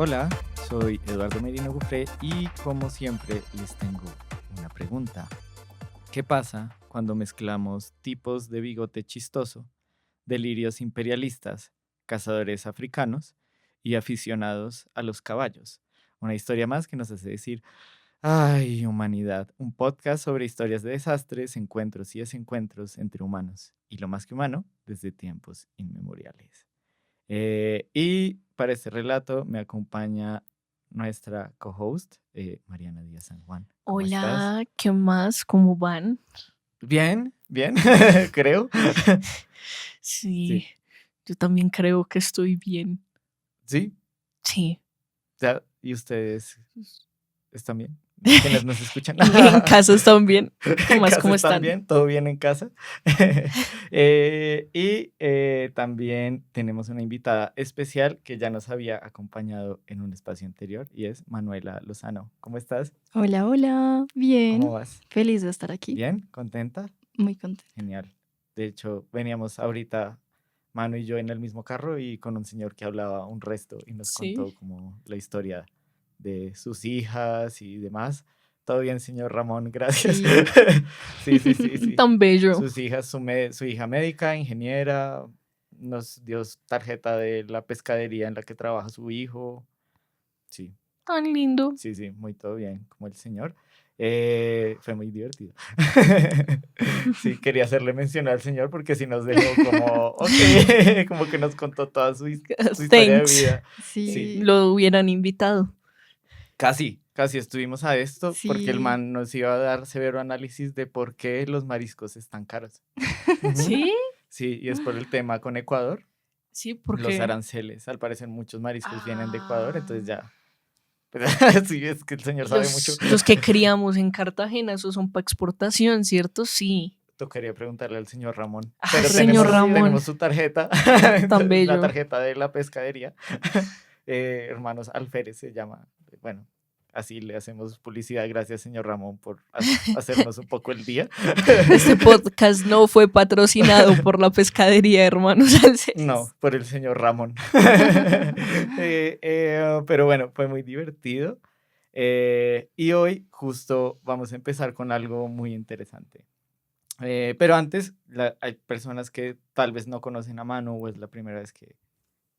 Hola, soy Eduardo Merino Gufré y como siempre les tengo una pregunta. ¿Qué pasa cuando mezclamos tipos de bigote chistoso, delirios imperialistas, cazadores africanos y aficionados a los caballos? Una historia más que nos hace decir, ay, humanidad, un podcast sobre historias de desastres, encuentros y desencuentros entre humanos y lo más que humano desde tiempos inmemoriales. Y para este relato me acompaña nuestra co-host, Mariana Díaz San Juan. ¿Cómo estás? Hola, ¿qué más? ¿Cómo van? Bien, bien, creo. Sí, Sí, yo también creo que estoy bien. sí, Sí. ya. ¿Y ustedes están bien? ¿Quiénes nos escuchan? En casa están bien. ¿Qué En más? casa ¿Cómo están están? bien, todo bien en casa. También tenemos una invitada especial que ya nos había acompañado en un espacio anterior y es Manuela Lozano. ¿Cómo estás? Hola, hola, ¿Cómo bien, vas? feliz de estar aquí, ¿Bien? ¿Contenta? muy contenta. Genial. De hecho, veníamos ahorita, Manu y yo, en el mismo carro y con un señor que hablaba un resto y nos contó Sí. como la historia de sus hijas y demás. Todo bien, señor Ramón, gracias. Sí, Sí. Tan bello. Sus hijas, su hija médica, ingeniera, nos dio tarjeta de la pescadería en la que trabaja su hijo. Sí, Tan lindo. sí, muy todo bien, como el señor. Fue muy divertido. Sí, quería hacerle mención al señor porque si nos dejó como, ok, como que nos contó toda su historia de Thanks. vida. Sí, sí, Lo hubieran invitado. casi estuvimos a esto porque el sí. man nos iba a dar severo análisis de por qué los mariscos están caros. Ujú. ¿Sí? Sí, y es por el tema con Ecuador, Sí, los porque... aranceles. Al parecer muchos mariscos vienen de Ecuador, entonces Ah, ya. Sí, es que el señor sabe mucho. los que criamos en Cartagena, esos son para exportación, ¿cierto? Sí. Tocaría preguntarle al señor Ramón. Ah, Pero señor Ramón, tenemos su tarjeta, tan la bello. tarjeta de la pescadería. Hermanos Alférez se llama. Bueno, así le hacemos publicidad. Gracias, señor Ramón, por hacernos un poco el día. Este podcast no fue patrocinado por la pescadería, hermanos Alces. No, por el señor Ramón. Pero bueno, fue muy divertido. Y hoy justo vamos a empezar con algo muy interesante. Pero antes, hay personas que tal vez no conocen a Manu o es la primera vez que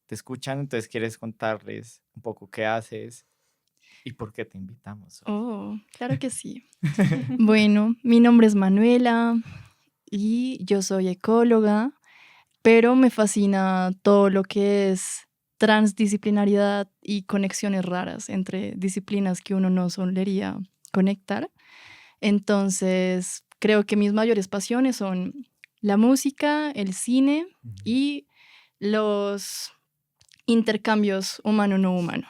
te escuchan, entonces quieres contarles un poco qué haces y por qué te invitamos hoy. Oh, claro que sí. Bueno, mi nombre es Manuela y yo soy ecóloga, pero me fascina todo lo que es transdisciplinariedad y conexiones raras entre disciplinas que uno no solería conectar. Entonces, creo que mis mayores pasiones son la música, el cine Ujú. y los intercambios humano-no humano.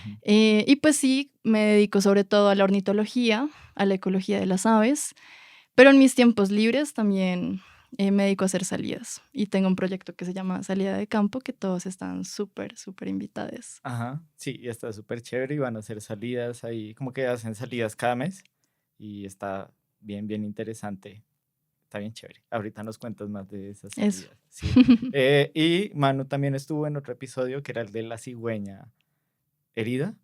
Ujú. Y pues sí, me dedico sobre todo a la ornitología, a la ecología de las aves, pero en mis tiempos libres también me dedico a hacer salidas. Y tengo un proyecto que se llama Salida de Campo, que todos están súper invitados. Ajá, sí, y está súper chévere y van a hacer salidas ahí, como que hacen salidas cada mes y está bien interesante. Está bien chévere. Ahorita nos cuentas más de esas Eso. salidas. Sí. Y Manu también estuvo en otro episodio que era el de la cigüeña herida.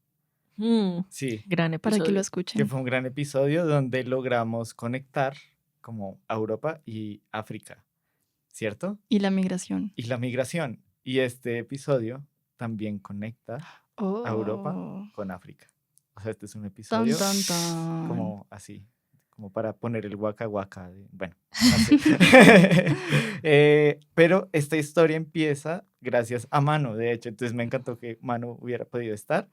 Sí, Gran Para que lo episodio. que escuchen. fue un gran episodio donde logramos conectar como a Europa y África, ¿cierto? Y la migración. Y la migración. Y este episodio también conecta a Europa Oh, con África. O sea, este es un tan, episodio tan. como así, como para poner el guaca guaca. Bueno, no sé. Pero esta historia empieza gracias a Manu, de hecho, entonces me encantó que Manu hubiera podido estar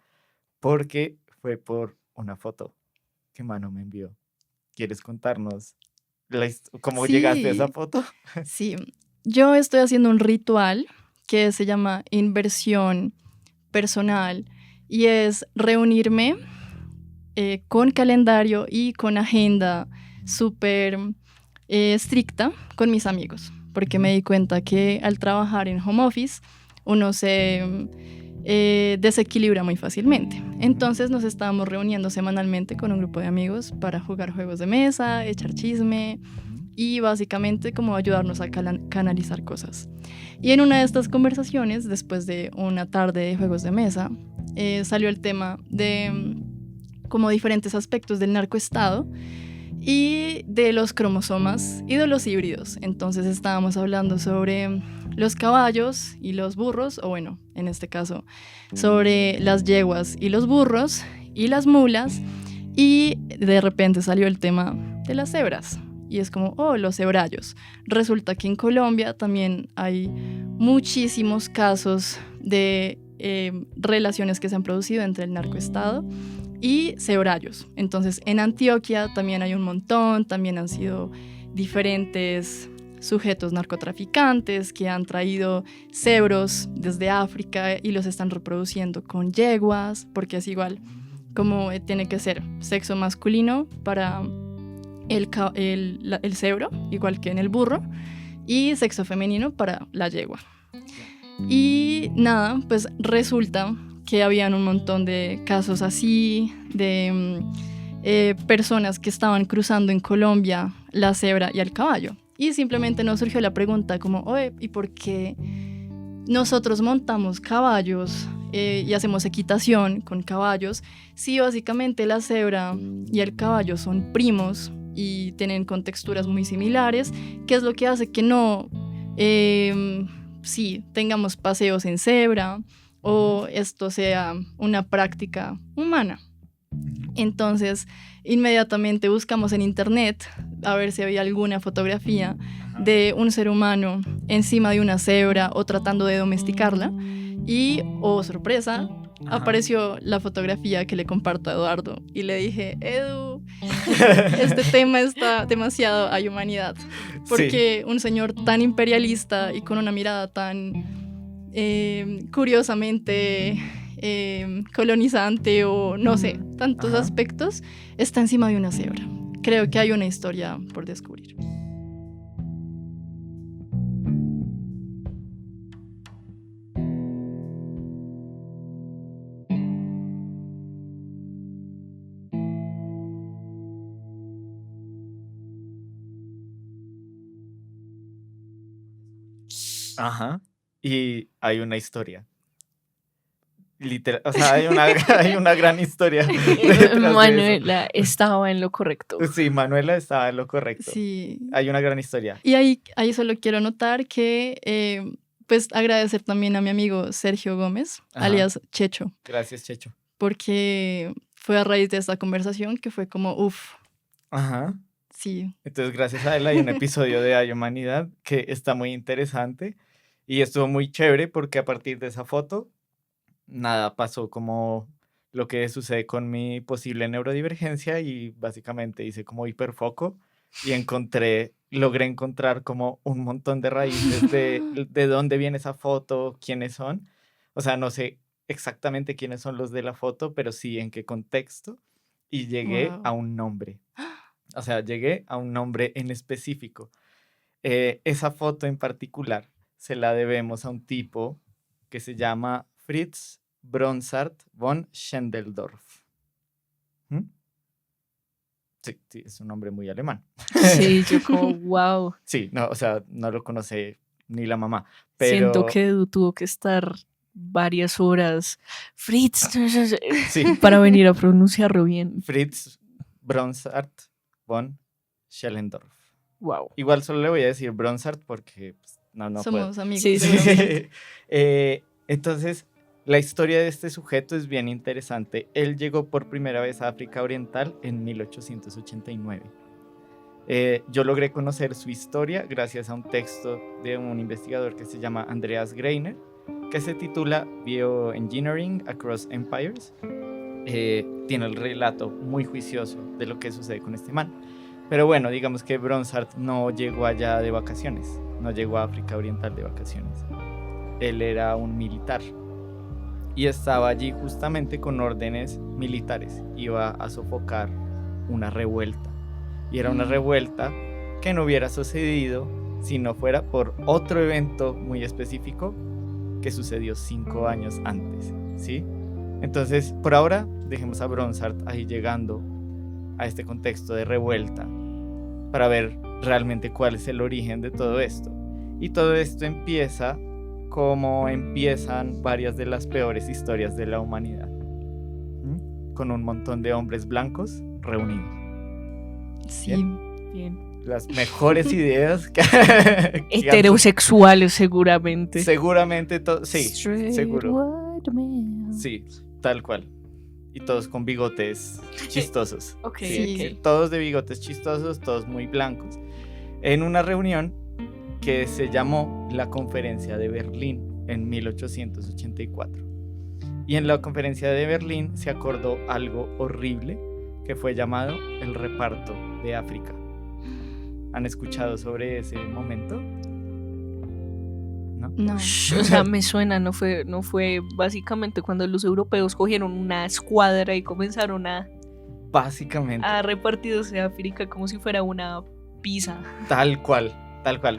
porque fue por una foto que Manu me envió. ¿Quieres contarnos cómo llegaste a esa Sí, foto? sí. Yo estoy haciendo un ritual que se llama inversión personal y es reunirme con calendario y con agenda súper estricta con mis amigos, porque me di cuenta que al trabajar en home office uno se desequilibra muy fácilmente. Entonces nos estábamos reuniendo semanalmente con un grupo de amigos para jugar juegos de mesa, echar chisme y básicamente como ayudarnos a canalizar cosas. Y en una de estas conversaciones, después de una tarde de juegos de mesa, salió el tema de como diferentes aspectos del narcoestado y de los cromosomas y de los híbridos. Entonces estábamos hablando sobre los caballos y los burros, o bueno, en este caso, sobre las yeguas y los burros y las mulas, y de repente salió el tema de las cebras. Y es como, oh, los cebrallos. Resulta que en Colombia también hay muchísimos casos de relaciones que se han producido entre el narcoestado y cebrallos. Entonces, en Antioquia también hay un montón, también han sido diferentes sujetos narcotraficantes que han traído cebros desde África y los están reproduciendo con yeguas, porque es igual como tiene que ser sexo masculino para el cebro, igual que en el burro, y sexo femenino para la yegua. Y nada, pues resulta que habían un montón de casos así, de personas que estaban cruzando en Colombia la cebra y el caballo. Y simplemente nos surgió la pregunta como, oye, ¿y por qué nosotros montamos caballos y hacemos equitación con caballos si básicamente la cebra y el caballo son primos y tienen contexturas muy similares? ¿Qué es lo que hace que no sí, tengamos paseos en cebra o esto sea una práctica humana? Entonces, inmediatamente buscamos en internet a ver si había alguna fotografía de un ser humano encima de una cebra o tratando de domesticarla. Y, oh sorpresa, apareció la fotografía que le comparto a Eduardo. Y le dije, Edu, este tema está demasiado a humanidad. Porque un señor tan imperialista y con una mirada tan curiosamente colonizante o no sé, tantos aspectos, está encima de una cebra. Creo que hay una historia por descubrir. Ajá. Y hay una historia. Literal, o sea, hay una gran historia. Manuela estaba en lo correcto. Sí, Manuela estaba en lo correcto. Sí. Hay una gran historia. Y ahí solo quiero anotar que, pues, agradecer también a mi amigo Sergio Gómez, alias Checho. Gracias, Checho. Porque fue a raíz de esta conversación que fue como, uff. Ajá. Sí. Entonces, gracias a él hay un episodio de Hay Humanidad que está muy interesante y estuvo muy chévere porque a partir de esa foto, nada, pasó como lo que sucede con mi posible neurodivergencia y básicamente hice como hiperfoco y logré encontrar como un montón de raíces de dónde viene esa foto, quiénes son. O sea, no sé exactamente quiénes son los de la foto, pero sí en qué contexto y llegué a un nombre. O sea, llegué a un nombre en específico. Esa foto en particular se la debemos a un tipo que se llama Fritz Bronsart von Schendeldorf. ¿Mm? Sí, es un nombre muy alemán. Sí, yo como, wow. Sí, no, o sea, no lo conoce ni la mamá. Pero... Siento que Edu tuvo que estar varias horas, Fritz, sí. para venir a pronunciarlo bien. Fritz Bronsart von Schelendorf. Wow. Igual solo le voy a decir Bronsart porque pues, no somos puedo. amigos. Sí. Entonces, la historia de este sujeto es bien interesante. Él llegó por primera vez a África Oriental en 1889. Yo logré conocer su historia gracias a un texto de un investigador que se llama Andreas Greiner, que se titula Bioengineering Across Empires. Tiene el relato muy juicioso de lo que sucede con este man. Pero bueno, digamos que Bronsart no llegó allá de vacaciones, no llegó a África Oriental de vacaciones. Él era un militar y estaba allí justamente con órdenes militares. Iba a sofocar una revuelta. Y era una revuelta que no hubiera sucedido si no fuera por otro evento muy específico que sucedió 5 años antes, ¿sí? Entonces, por ahora, dejemos a Bronsart ahí llegando a este contexto de revuelta para ver realmente cuál es el origen de todo esto. Y todo esto empieza cómo empiezan varias de las peores historias de la humanidad. Con un montón de hombres blancos reunidos. Sí. Bien. Las mejores ideas que Heterosexuales, seguramente. seguramente sí, Straight seguro. white man. Sí, tal cual. Y todos con bigotes chistosos. Ok, Sí. ok. Todos de bigotes chistosos, todos muy blancos. En una reunión que se llamó la Conferencia de Berlín en 1884. Y en la Conferencia de Berlín se acordó algo horrible que fue llamado el reparto de África. ¿Han escuchado sobre ese momento? ¿No? No. O sea, me suena, no fue básicamente cuando los europeos cogieron una escuadra y comenzaron a Básicamente, repartirse a África como si fuera una pizza. tal cual,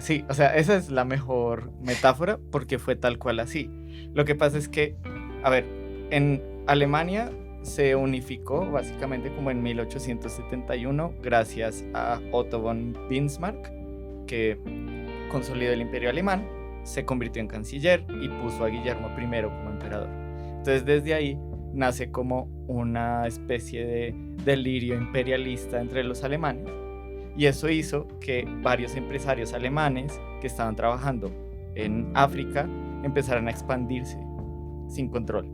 sí. O sea, esa es la mejor metáfora porque fue tal cual así. Lo que pasa es que, a ver, en Alemania se unificó básicamente como en 1871 gracias a Otto von Bismarck, que consolidó el imperio alemán, se convirtió en canciller y puso a Guillermo I como emperador. Entonces desde ahí nace como una especie de delirio imperialista entre los alemanes, y eso hizo que varios empresarios alemanes que estaban trabajando en África empezaran a expandirse sin control.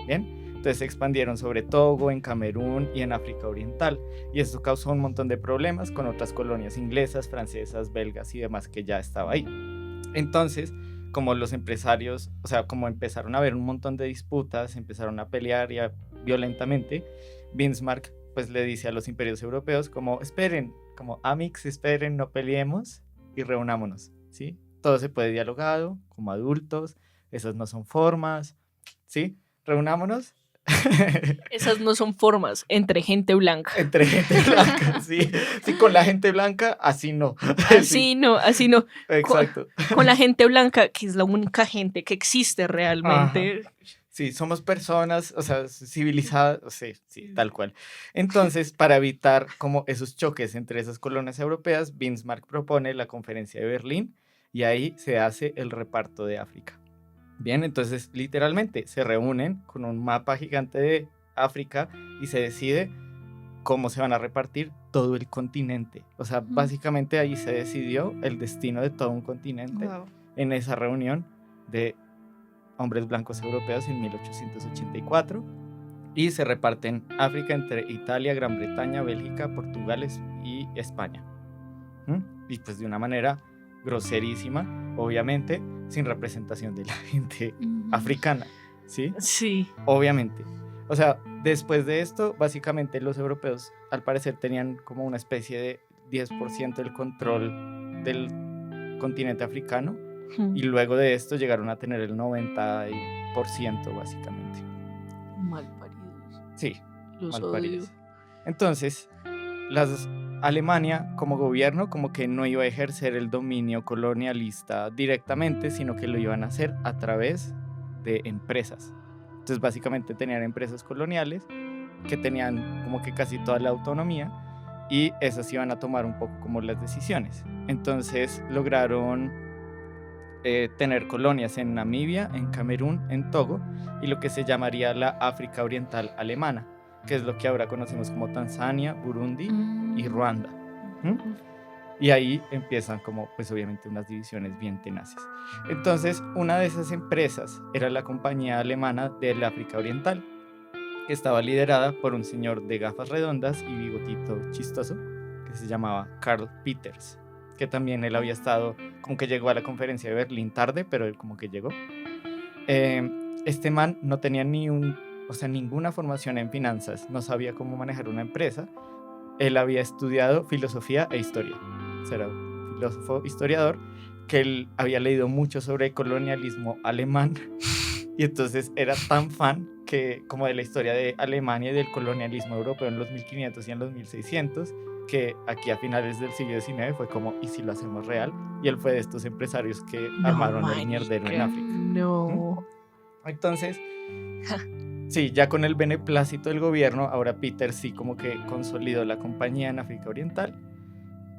¿Bien? Entonces se expandieron sobre Togo, en Camerún y en África Oriental, y eso causó un montón de problemas con otras colonias inglesas, francesas, belgas y demás que ya estaba ahí. Entonces, como los empresarios, o sea, como empezaron a haber un montón de disputas, empezaron a pelear violentamente, Bismarck pues le dice a los imperios europeos como esperen, como amix, esperen, no peleemos y reunámonos, ¿sí? Todo se puede dialogado, como adultos, esas no son formas, ¿sí? Reunámonos. Esas no son formas entre gente blanca. Entre gente blanca, sí. Sí, con la gente blanca, así no. Así Sí, no, así no. exacto. Con la gente blanca, que es la única gente que existe realmente. Sí, somos personas, o sea, civilizadas, sí, tal cual. Entonces, para evitar como esos choques entre esas colonias europeas, Bismarck propone la Conferencia de Berlín y ahí se hace el reparto de África. Bien, entonces literalmente se reúnen con un mapa gigante de África y se decide cómo se van a repartir todo el continente. O sea, básicamente ahí se decidió el destino de todo un continente Wow. en esa reunión de hombres blancos europeos en 1884, y se reparten África entre Italia, Gran Bretaña, Bélgica, Portugal y España. Y pues de una manera groserísima, obviamente, sin representación de la gente africana, ¿sí? Sí. Obviamente. O sea, después de esto, básicamente los europeos al parecer tenían como una especie de 10% del control del continente africano, y luego de esto llegaron a tener el 90% básicamente. Malparidos. Sí, Los malparidos. odio. Entonces, Alemania como gobierno como que no iba a ejercer el dominio colonialista directamente, sino que lo iban a hacer a través de empresas. Entonces básicamente tenían empresas coloniales que tenían como que casi toda la autonomía, y esas iban a tomar un poco como las decisiones. Entonces lograron tener colonias en Namibia, en Camerún, en Togo, y lo que se llamaría la África Oriental Alemana, que es lo que ahora conocemos como Tanzania, Burundi y Ruanda. Y ahí empiezan como, pues obviamente, unas divisiones bien tenaces. Entonces, una de esas empresas era la Compañía Alemana del África Oriental, que estaba liderada por un señor de gafas redondas y bigotito chistoso, que se llamaba Karl Peters, que también él había estado, como que llegó a la conferencia de Berlín tarde, pero él como que llegó. Este man no tenía ninguna formación en finanzas, no sabía cómo manejar una empresa. Él había estudiado filosofía e historia. O sea, era un filósofo historiador que él había leído mucho sobre el colonialismo alemán, y entonces era tan fan que, como de la historia de Alemania y del colonialismo europeo en los 1500 y en los 1600, que aquí a finales del siglo XIX fue como, ¿y si lo hacemos real? Y él fue de estos empresarios que armaron el mierdero en África. No. Entonces, sí, ya con el beneplácito del gobierno, ahora Peter sí como que consolidó la compañía en África Oriental,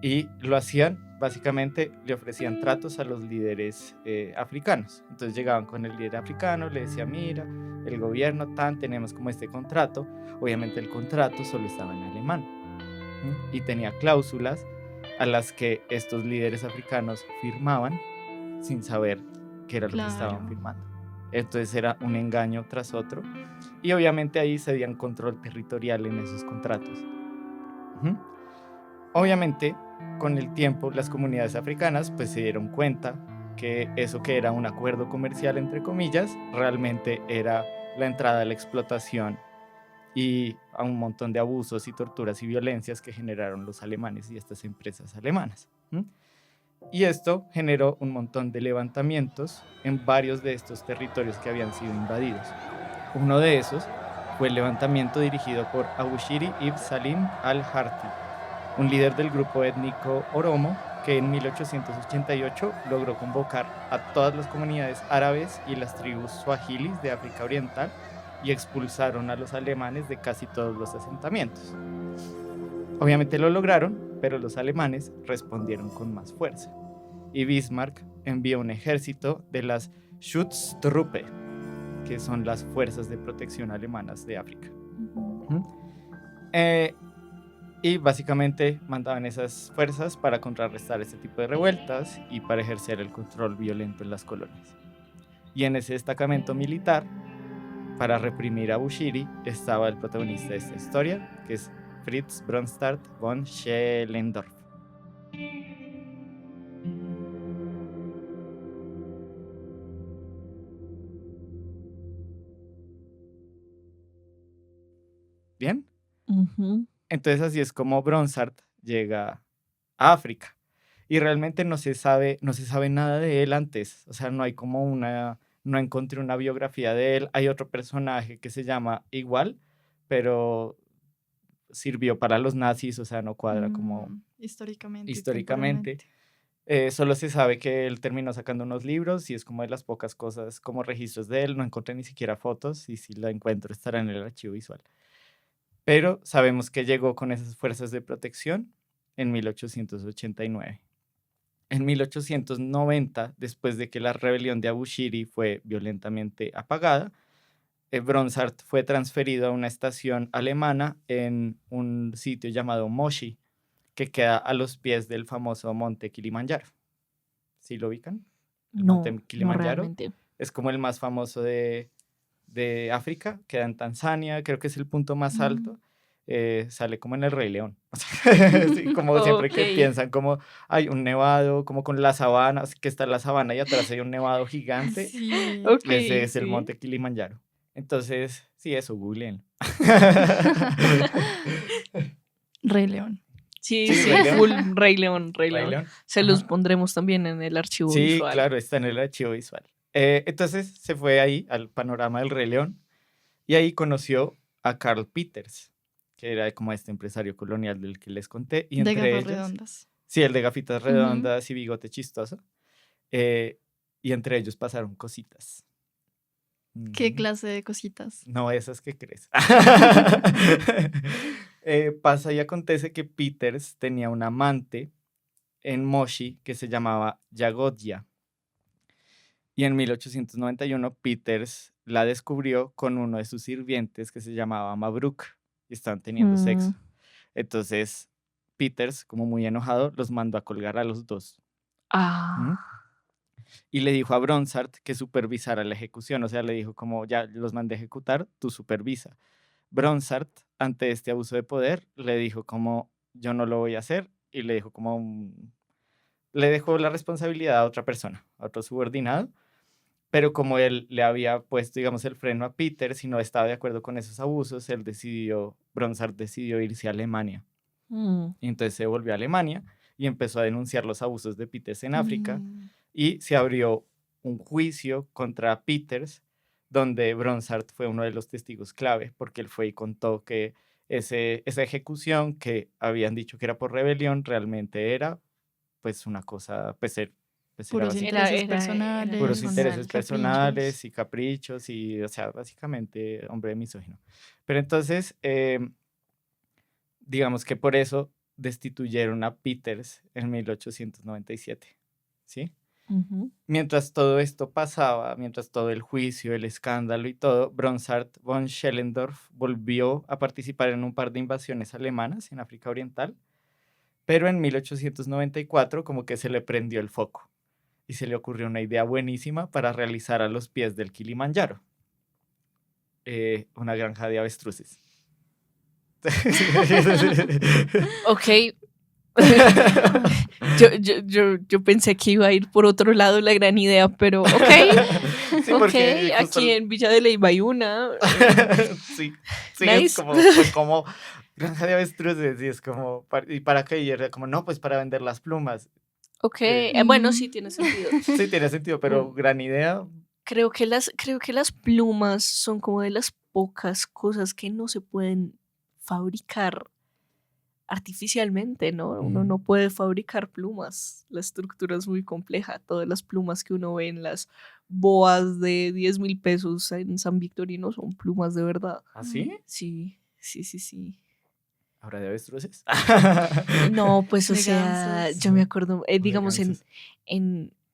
Y lo hacían, básicamente le ofrecían tratos a los líderes africanos. Entonces llegaban con el líder africano, le decía, mira, el gobierno tenemos como este contrato. Obviamente el contrato solo estaba en alemán, ¿sí? Y tenía cláusulas a las que estos líderes africanos firmaban sin saber qué era lo que estaban Claro. firmando. Entonces era un engaño tras otro. Y obviamente ahí se dieron control territorial en esos contratos. Ujú. Obviamente, con el tiempo, las comunidades africanas pues se dieron cuenta que eso que era un acuerdo comercial, entre comillas, realmente era la entrada a la explotación y a un montón de abusos y torturas y violencias que generaron los alemanes y estas empresas alemanas. ¿Mm? Y esto generó un montón de levantamientos en varios de estos territorios que habían sido invadidos. Uno de esos fue el levantamiento dirigido por Abushiri ibn Salim al-Harthi, un líder del grupo étnico Oromo que en 1888 logró convocar a todas las comunidades árabes y las tribus suahilis de África Oriental y expulsaron a los alemanes de casi todos los asentamientos. Obviamente lo lograron, pero los alemanes respondieron con más fuerza. Y Bismarck envió un ejército de las Schutztruppe, que son las fuerzas de protección alemanas de África. Y básicamente mandaban esas fuerzas para contrarrestar este tipo de revueltas y para ejercer el control violento en las colonias. Y en ese destacamento militar, para reprimir a Bushiri, estaba el protagonista de esta historia, que es Fritz Bronsart von Schellendorf. ¿Bien? Ujú. Entonces así es como Bronsart llega a África. Y realmente no se sabe nada de él antes. O sea, no hay como no encontré una biografía de él. Hay otro personaje que se llama igual, pero sirvió para los nazis, o sea, no cuadra como Históricamente. históricamente. Temporalmente. Solo se sabe que él terminó sacando unos libros y es como de las pocas cosas como registros de él. No encontré ni siquiera fotos y si la encuentro estará en el archivo visual. Pero sabemos que llegó con esas fuerzas de protección en 1889. En 1890, después de que la rebelión de Abushiri fue violentamente apagada, Bronsart fue transferido a una estación alemana en un sitio llamado Moshi, que queda a los pies del famoso monte Kilimanjaro. ¿Sí lo ubican? El monte No Kilimanjaro realmente. es como el más famoso de África, queda en Tanzania, creo que es el punto más alto. Sale como en el Rey León. Sí, como siempre que Ok. piensan como hay un nevado, como con la sabana, que está la sabana y atrás hay un nevado gigante. Sí. Ok, Ese es el sí. monte Kilimanjaro. Entonces, sí, eso, googleen. Rey León. Sí, Sí, sí, Rey León. full Rey León, Rey Rey León. León. Se los Ajá. pondremos también en el archivo Sí, visual. claro, está en el archivo visual. Entonces se fue ahí al panorama del Rey León y ahí conoció a Karl Peters, que era como este empresario colonial del que les conté. Y De entre gafas ellos, redondas. sí, el de gafitas Ujú. redondas y bigote chistoso. Y entre ellos pasaron cositas. ¿Qué Ujú. clase de cositas? No esas que crees. Pasa y acontece que Peters tenía un amante en Moshi que se llamaba Yagodya. Y en 1891 Peters la descubrió con uno de sus sirvientes que se llamaba Mabruk y estaban teniendo sexo. Entonces Peters, como muy enojado, los mandó a colgar a los dos. ¿Mm? Y le dijo a Bronsart que supervisara la ejecución. O sea, le dijo como ya los mandé a ejecutar, tú supervisa. Bronsart, ante este abuso de poder, le dijo como yo no lo voy a hacer y le dijo como le dejó la responsabilidad a otra persona, a otro subordinado. Pero como él le había puesto, digamos, el freno a Peters y no estaba de acuerdo con esos abusos, Bronsart decidió irse a Alemania. Y entonces se volvió a Alemania y empezó a denunciar los abusos de Peters en África. Y se abrió un juicio contra Peters, donde Bronsart fue uno de los testigos clave, porque él fue y contó que esa ejecución que habían dicho que era por rebelión, realmente era pues una cosa, pues era Puros básicamente intereses personales. puros personal, intereses caprichos. personales y caprichos y, o sea, básicamente hombre misógino. Pero entonces, digamos que por eso destituyeron a Peters en 1897, ¿sí? Ujú. Mientras todo esto pasaba, mientras todo el juicio, el escándalo y todo, Bronsart von Schellendorf volvió a participar en un par de invasiones alemanas en África Oriental, pero en 1894 como que se le prendió el foco y se le ocurrió una idea buenísima para realizar a los pies del Kilimanjaro, una granja de avestruces. Ok. Yo pensé que iba a ir por otro lado la gran idea, pero ok. Sí, Ok, porque justo- aquí en Villa de Leyva hay una. sí, sí, Nice. es como, fue como granja de avestruces y es como, ¿y para qué? Y era como, no, pues para vender las plumas. Ok, Eh, bueno, sí tiene sentido. Sí, tiene sentido, pero gran idea. Creo que las plumas son como de las pocas cosas que no se pueden fabricar artificialmente, ¿no? Uno no puede fabricar plumas. La estructura es muy compleja. Todas las plumas que uno ve en las boas de 10.000 pesos en San Victorino son plumas de verdad. ¿Así? Sí. ¿Ahora de avestruces? No, pues o De sea, gansos. yo me acuerdo, O de digamos, gansos.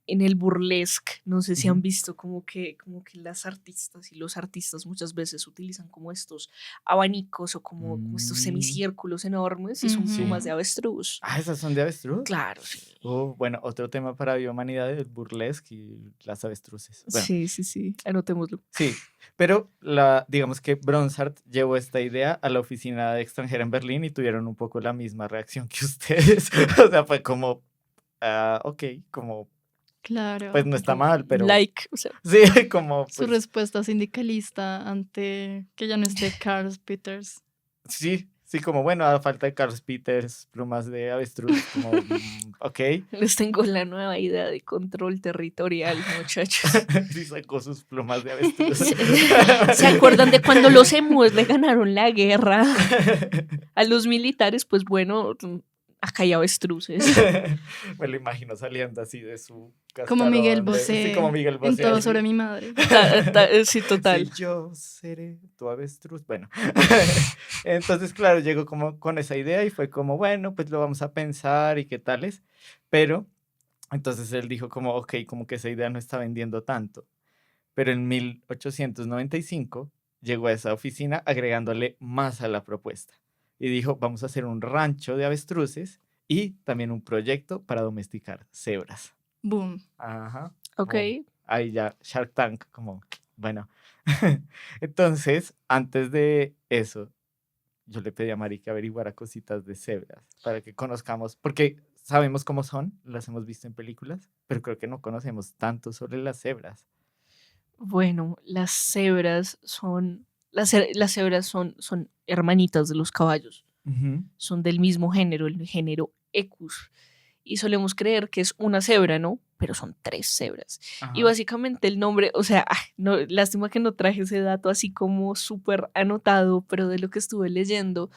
en el burlesque, no sé si han Ujú. visto como que las artistas y los artistas muchas veces utilizan como estos abanicos o como estos Mm. semicírculos enormes y son Ujú. plumas Sí. de avestruz. Ah, ¿esas son de avestruz? Claro, sí. Bueno, otro tema para biohumanidad es el burlesque y las avestruces. Bueno, Sí, anotémoslo. sí, pero digamos que Bronsart llevó esta idea a la oficina de extranjera en Berlín y tuvieron un poco la misma reacción que ustedes. O sea, fue como, ok, como, Claro. pues no está Como mal, pero like, o sea, sí, como, Su pues, respuesta sindicalista ante que ya no esté Carl Peters. sí, como, bueno, a falta de Carl Peters, plumas de avestruz, como, ok. les tengo la nueva idea de control territorial, muchachos. Sí sacó sus plumas de avestruz. ¿Se acuerdan de cuando los emúes le ganaron la guerra a los militares? Pues bueno, acá hay avestruces. Me lo imagino saliendo así de su Como Miguel cascarón. Sí, Bosé como Miguel en Bosé. Todo así. sobre mi madre. Sí, total. Sí, yo seré tu avestruz. Bueno, entonces, claro, llegó como con esa idea y fue como, bueno, pues lo vamos a pensar y qué tales. Pero entonces él dijo como, ok, como que esa idea no está vendiendo tanto. Pero en 1895 llegó a esa oficina agregándole más a la propuesta. Y dijo, vamos a hacer un rancho de avestruces y también un proyecto para domesticar cebras. Boom. Ajá. Ok. Como ahí ya Shark Tank, como, bueno. Entonces, antes de eso, yo le pedí a Mari que averiguara cositas de cebras para que conozcamos, porque sabemos cómo son, las hemos visto en películas, pero creo que no conocemos tanto sobre las cebras. Bueno, las cebras son hermanitas de los caballos. Ujú. Son del mismo género, el género Equus. Y solemos creer que es una cebra, ¿no? Pero son 3 cebras. Y Ajá. básicamente el nombre, o sea, no, lástima que no traje ese dato así como súper anotado, pero de lo que estuve leyendo,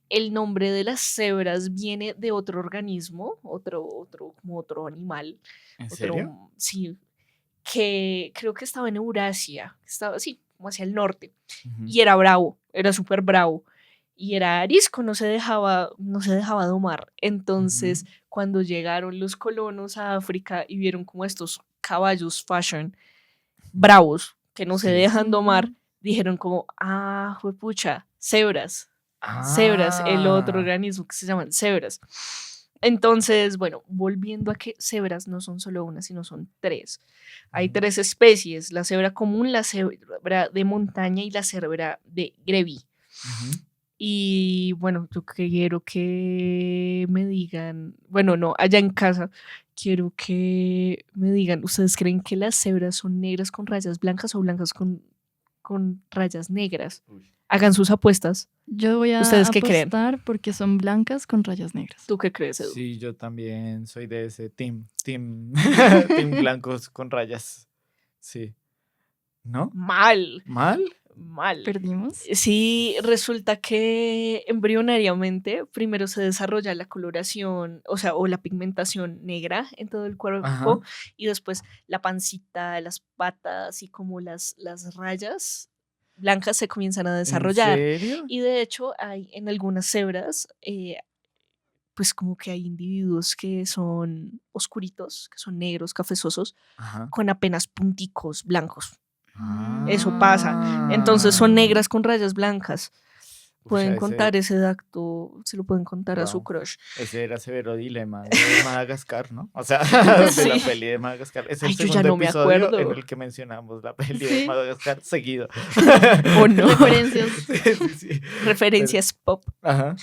el nombre de las cebras viene de otro organismo, como otro animal, ¿En serio? otro, sí, que creo que estaba en Eurasia, estaba así, como hacia el norte, Ujú. y era bravo, era súper bravo. Y era arisco, no se dejaba domar. Entonces, Ujú. cuando llegaron los colonos a África y vieron como estos caballos fashion bravos que no se Sí. dejan domar, Mm. dijeron como, juepucha, cebras, el otro Ah. organismo que se llaman cebras. Entonces, bueno, volviendo a que cebras no son solo una, sino son 3. Hay Ujú. 3 especies, la cebra común, la cebra de montaña y la cebra de Grevi. Ujú. Y bueno, yo quiero que me digan, bueno, no, allá en casa, quiero que me digan, ¿ustedes creen que las cebras son negras con rayas blancas o blancas con rayas negras? Uy. Hagan sus apuestas. Yo voy a ¿Ustedes qué creen? apostar porque son blancas con rayas negras. ¿Tú qué crees, Edu? Sí, yo también soy de ese team blancos con rayas. Sí. ¿No? Mal. ¿Mal? Perdimos. Sí, resulta que embrionariamente primero se desarrolla la coloración, o sea, o la pigmentación negra en todo el cuerpo, Ajá. y después la pancita, las patas y como las rayas blancas se comienzan a ¿En desarrollar. serio? Y de hecho hay en algunas cebras pues como que hay individuos que son oscuritos, que son negros, cafezosos, Ajá. con apenas punticos blancos. Mm. Eso pasa. Entonces son negras con rayas blancas. Ush, Pueden ese, contar ese dato, se lo pueden contar a su wow, crush. ese era severo dilema de Madagascar, ¿no? O sea, de la Sí. peli de Madagascar. Es el Ay, yo ya segundo no me episodio en acuerdo. el que mencionamos la peli de Sí, Madagascar seguido. ¿O no? referencias. Sí, sí. Pero, Referencias pop. ajá.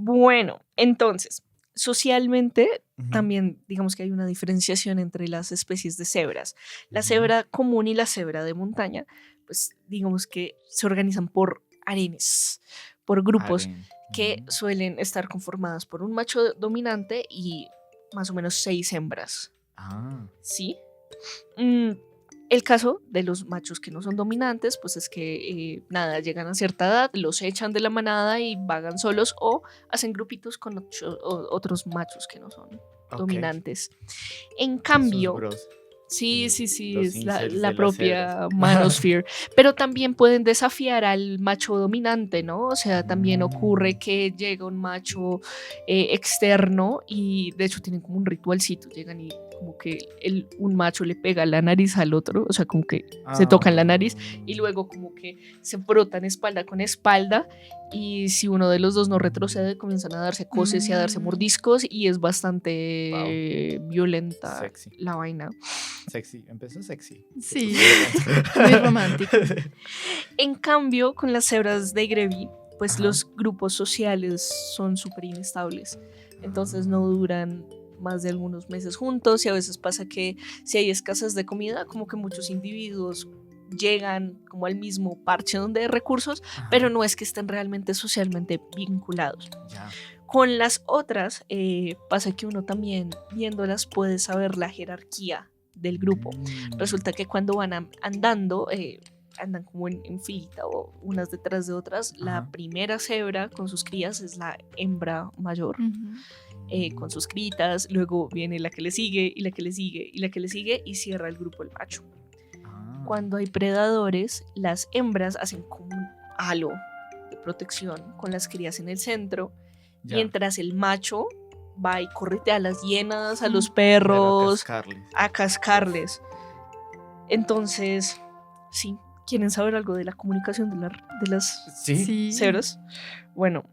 Bueno, entonces, socialmente Ujú, también digamos que hay una diferenciación entre las especies de cebras. La ujú. cebra común y la cebra de montaña, pues digamos que se organizan por harenes, por grupos Harem. que Ujú. suelen estar conformadas por un macho dominante y más o menos 6 hembras. Ah, ¿Sí? Mm, el caso de los machos que no son dominantes, pues es que nada, llegan a cierta edad, los echan de la manada y vagan solos o hacen grupitos con otros machos que no son ok. dominantes. En Son sus cambio, bros, sí, sí, sí, los es incels la de las cebras. propia manosphere, pero también pueden desafiar al macho dominante, ¿no? O sea, también ocurre Mm, que llega un macho externo y de hecho tienen como un ritualcito, llegan y como que un macho le pega la nariz al otro, o sea, como que se tocan la nariz y ah, luego como que se frotan espalda con espalda y si uno de los dos no retrocede comienzan a darse coces y a darse Mm, mordiscos y es wow, bastante violenta sexy. la vaina. Sexy, empezó sexy, se puso sí, violento. muy romántico. En cambio, con las cebras de Grevy, pues Ajá. los grupos sociales son súper inestables. Entonces no Ah, duran más de algunos meses juntos y a veces pasa que si hay escasez de comida, como que muchos individuos llegan como al mismo parche donde hay recursos, pero ajá, no es que estén realmente socialmente vinculados. ya. Con las otras pasa que uno también viéndolas puede saber la jerarquía del grupo. Mm, Resulta que cuando van andando, andan como en filita o unas detrás de otras. La ajá. primera cebra con sus crías es la hembra mayor, Ujú. con sus critas. Luego viene la que le sigue y la que le sigue y la que le sigue y cierra el grupo el macho. Ah, Cuando hay predadores, las hembras hacen como un halo de protección con las crías en el centro, ya. mientras el macho va y corretea a las hienas, a los Pero a perros, cascarles. a Uf, cascarles. Entonces, sí, ¿quieren saber algo de la comunicación de las sí. Sí. cebras? Bueno,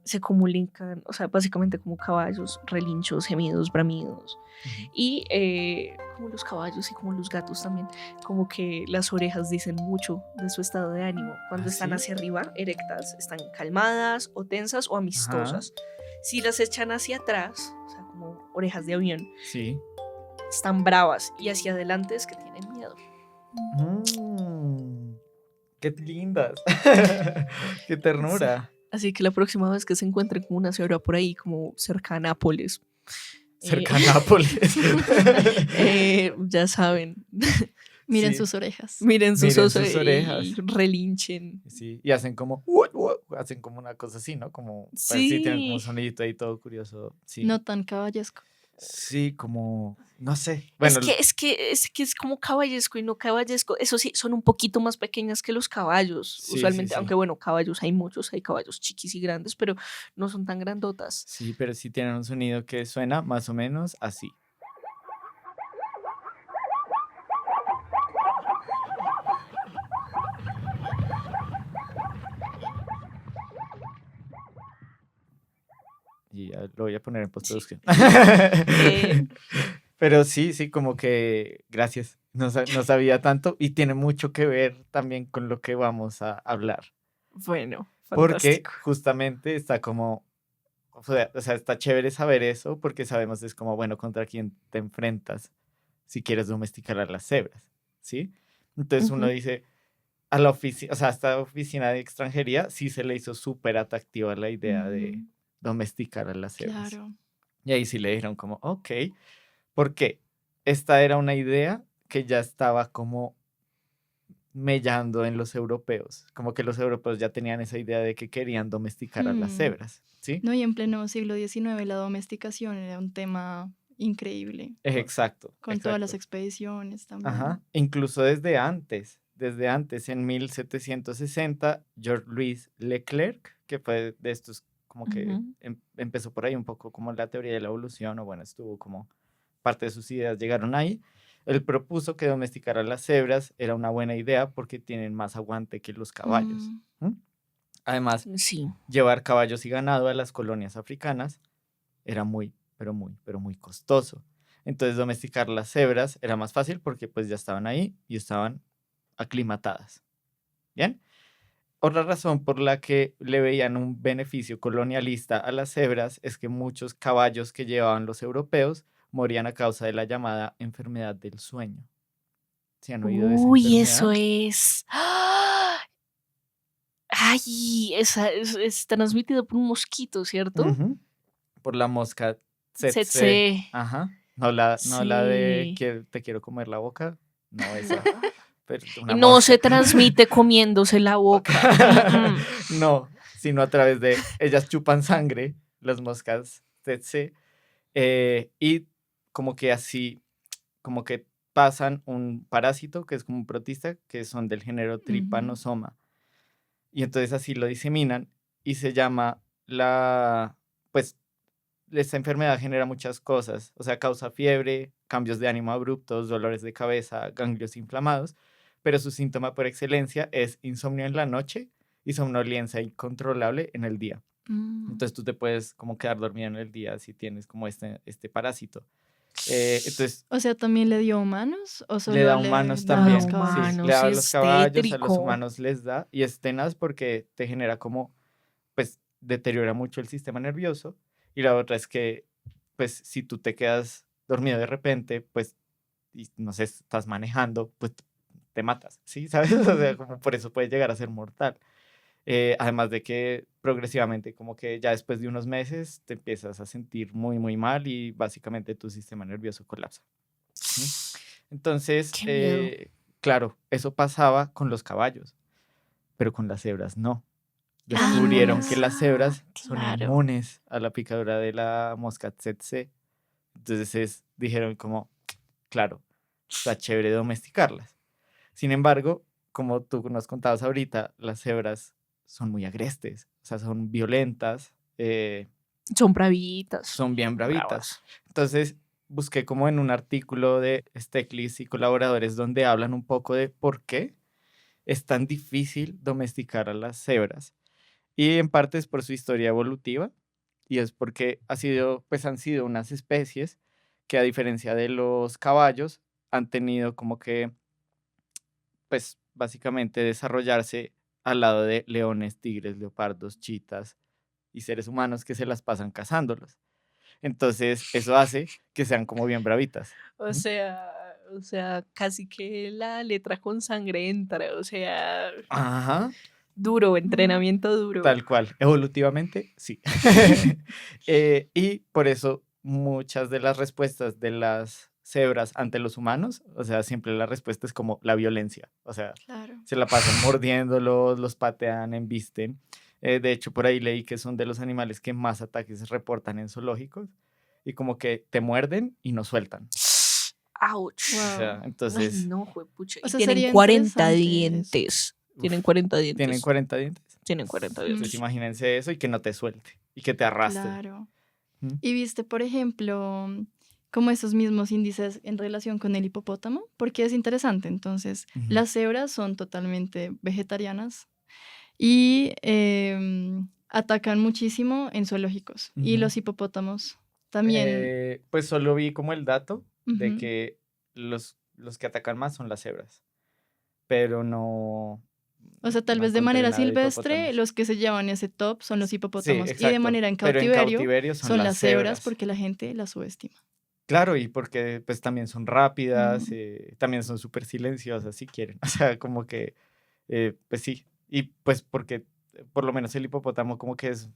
se comunican, o sea, básicamente como caballos, relinchos, gemidos, bramidos. Ujú. Y como los caballos y como los gatos también, como que las orejas dicen mucho de su estado de ánimo. Cuando ¿Ah, están sí? hacia arriba, erectas, están calmadas o tensas o Ajá, amistosas. Si las echan hacia atrás, o sea, como orejas de avión, sí. están bravas y hacia adelante es que tienen miedo. Mm, qué lindas. Qué Sí. ternura. Así que la próxima vez que se encuentren con una cebra por ahí, como cerca a Nápoles, Cerca a Nápoles. ya saben, Miren Sí, sus orejas. miren sus miren osos sus orejas. y relinchen. Sí, y hacen como, hacen como una cosa así, ¿no? Como, pues sí, tienen como un Sí, sonidito ahí todo curioso. Sí, No tan caballesco. sí, como, no sé. es Bueno, que, es que, es que es como caballesco y no caballesco. Eso sí, son un poquito más pequeñas que los caballos, sí, sí, usualmente, aunque sí. bueno, caballos hay muchos, hay caballos chiquis y grandes, pero no son tan grandotas. Sí, pero sí tienen un sonido que suena más o menos así. Y ya lo voy a poner en Sí. postproducción. Eh, Pero sí, sí, como que gracias. No, no sabía tanto y tiene mucho que ver también con lo que vamos a hablar. bueno, Porque fantástico. justamente está como, o sea, está chévere saber eso porque sabemos es como, bueno, contra quién te enfrentas si quieres domesticar a las cebras, ¿sí? Entonces uno Ujú. dice, a la oficina, o sea, a esta oficina de extranjería sí se le hizo súper atractiva la idea de Mm, domesticar a las cebras. claro. Y ahí sí le dijeron como, ok, porque esta era una idea que ya estaba como mellando en los europeos, como que los europeos ya tenían esa idea de que querían domesticar a las Mm. cebras, ¿sí? No, y en pleno siglo XIX la domesticación era un tema increíble, Exacto, con todas las exacto. expediciones también. Ajá, incluso desde antes, en 1760, George Louis Leclerc, que fue de estos como que empezó por ahí un poco como la teoría de la evolución, o bueno, estuvo como parte de sus ideas llegaron ahí. Él propuso que domesticar a las cebras era una buena idea porque tienen más aguante que los caballos. Además, Sí. llevar caballos y ganado a las colonias africanas era muy, pero muy costoso. Entonces, domesticar las cebras era más fácil porque pues ya estaban ahí y estaban aclimatadas. ¿Bien? Otra razón por la que le veían un beneficio colonialista a las cebras es que muchos caballos que llevaban los europeos morían a causa de la llamada enfermedad del sueño. ¿Sí han oído de esa Uy, eso enfermedad? es. ¡Ah! Ay, esa es transmitido por un mosquito, ¿cierto? Ujú. Por la mosca tsetse. Tsetse. Ajá. No la de Sí. que te quiero comer la boca. No esa. Pero Y una no se mosca. transmite comiéndose la boca. No, sino a través de ellas chupan sangre, las moscas tsetse, y como que así, como que pasan un parásito que es como un protista, que son del género Trypanosoma. Y entonces así lo diseminan y se llama pues esta enfermedad genera muchas cosas, o sea, causa fiebre, cambios de ánimo abruptos, dolores de cabeza, ganglios inflamados, pero su síntoma por excelencia es insomnio en la noche y somnolencia incontrolable en el día. Entonces tú te puedes como quedar dormido en el día si tienes como este parásito. Entonces O sea, ¿también le dio a humanos o le da a solo le humanos da a A los también, sí, caballos? le humanos, da a y los es caballos, a los tétrico. humanos les da, y es tenaz porque te genera como, pues, deteriora mucho el sistema nervioso, y la otra es que, pues, si tú te quedas dormido de repente, pues, y no sé, estás manejando, pues, te matas, ¿sí? ¿Sabes? O sea, como por eso puede llegar a ser mortal. Además de que progresivamente, como que ya después de unos meses, te empiezas a sentir muy, muy mal y básicamente tu sistema nervioso colapsa. ¿Sí? Entonces, Qué miedo. claro, eso pasaba con los caballos, pero con las cebras no. Descubrieron que Inmunes. las cebras son Claro. inmunes a la picadura de la mosca tsetse. Entonces dijeron como, claro, está chévere domesticarlas. Sin embargo, como tú nos contabas ahorita, las cebras son muy agrestes, o sea, son violentas, Son bravitas. son bien bravitas. Bravas. Entonces, busqué como en un artículo de Stecklist y colaboradores donde hablan un poco de por qué es tan difícil domesticar a las cebras. Y en parte es por su historia evolutiva y es porque pues han sido unas especies que a diferencia de los caballos han tenido como que, pues básicamente desarrollarse al lado de leones, tigres, leopardos, chitas y seres humanos que se las pasan cazándolos. Entonces, eso hace que sean como bien bravitas. O sea, casi que la letra con sangre entra. O sea, Ajá, duro, entrenamiento duro. tal cual. Evolutivamente, sí. Y por eso muchas de las respuestas de las cebras ante los humanos, o sea, siempre la respuesta es como la violencia. O sea, Claro. se la pasan mordiéndolos, los patean, embisten. De hecho, por ahí leí que son de los animales que más ataques reportan en zoológicos y como que te muerden y no sueltan. Ouch. O sea, Wow. Ay, entonces no, juepucha. O Y sea, tienen sería 40 interesante eso. dientes. Tienen uf, 40 tienen dientes. 40 dientes. Tienen 40 Mm. Entonces dientes. imagínense eso y que no te suelte y que te arrastre. Claro. ¿Mm? ¿Y viste, por ejemplo, como esos mismos índices en relación con el hipopótamo? Porque es interesante. Entonces, Ujú. las cebras son totalmente vegetarianas y atacan muchísimo en zoológicos. Y Ujú. los hipopótamos también. Pues solo vi como el dato de Ujú. que los que atacan más son las cebras, pero no, O sea, tal no vez de encontré manera nada de silvestre, hipopótamos. los que se llevan ese top son los Sí, hipopótamos. Y de exacto, manera en pero en cautiverio cautiverio son son las las cebras cebras. porque la gente las subestima. Claro, y porque pues también son rápidas, Ujú. también son súper silenciosas si quieren. O sea, como que, pues sí. Y pues porque por lo menos el hipopótamo como que es,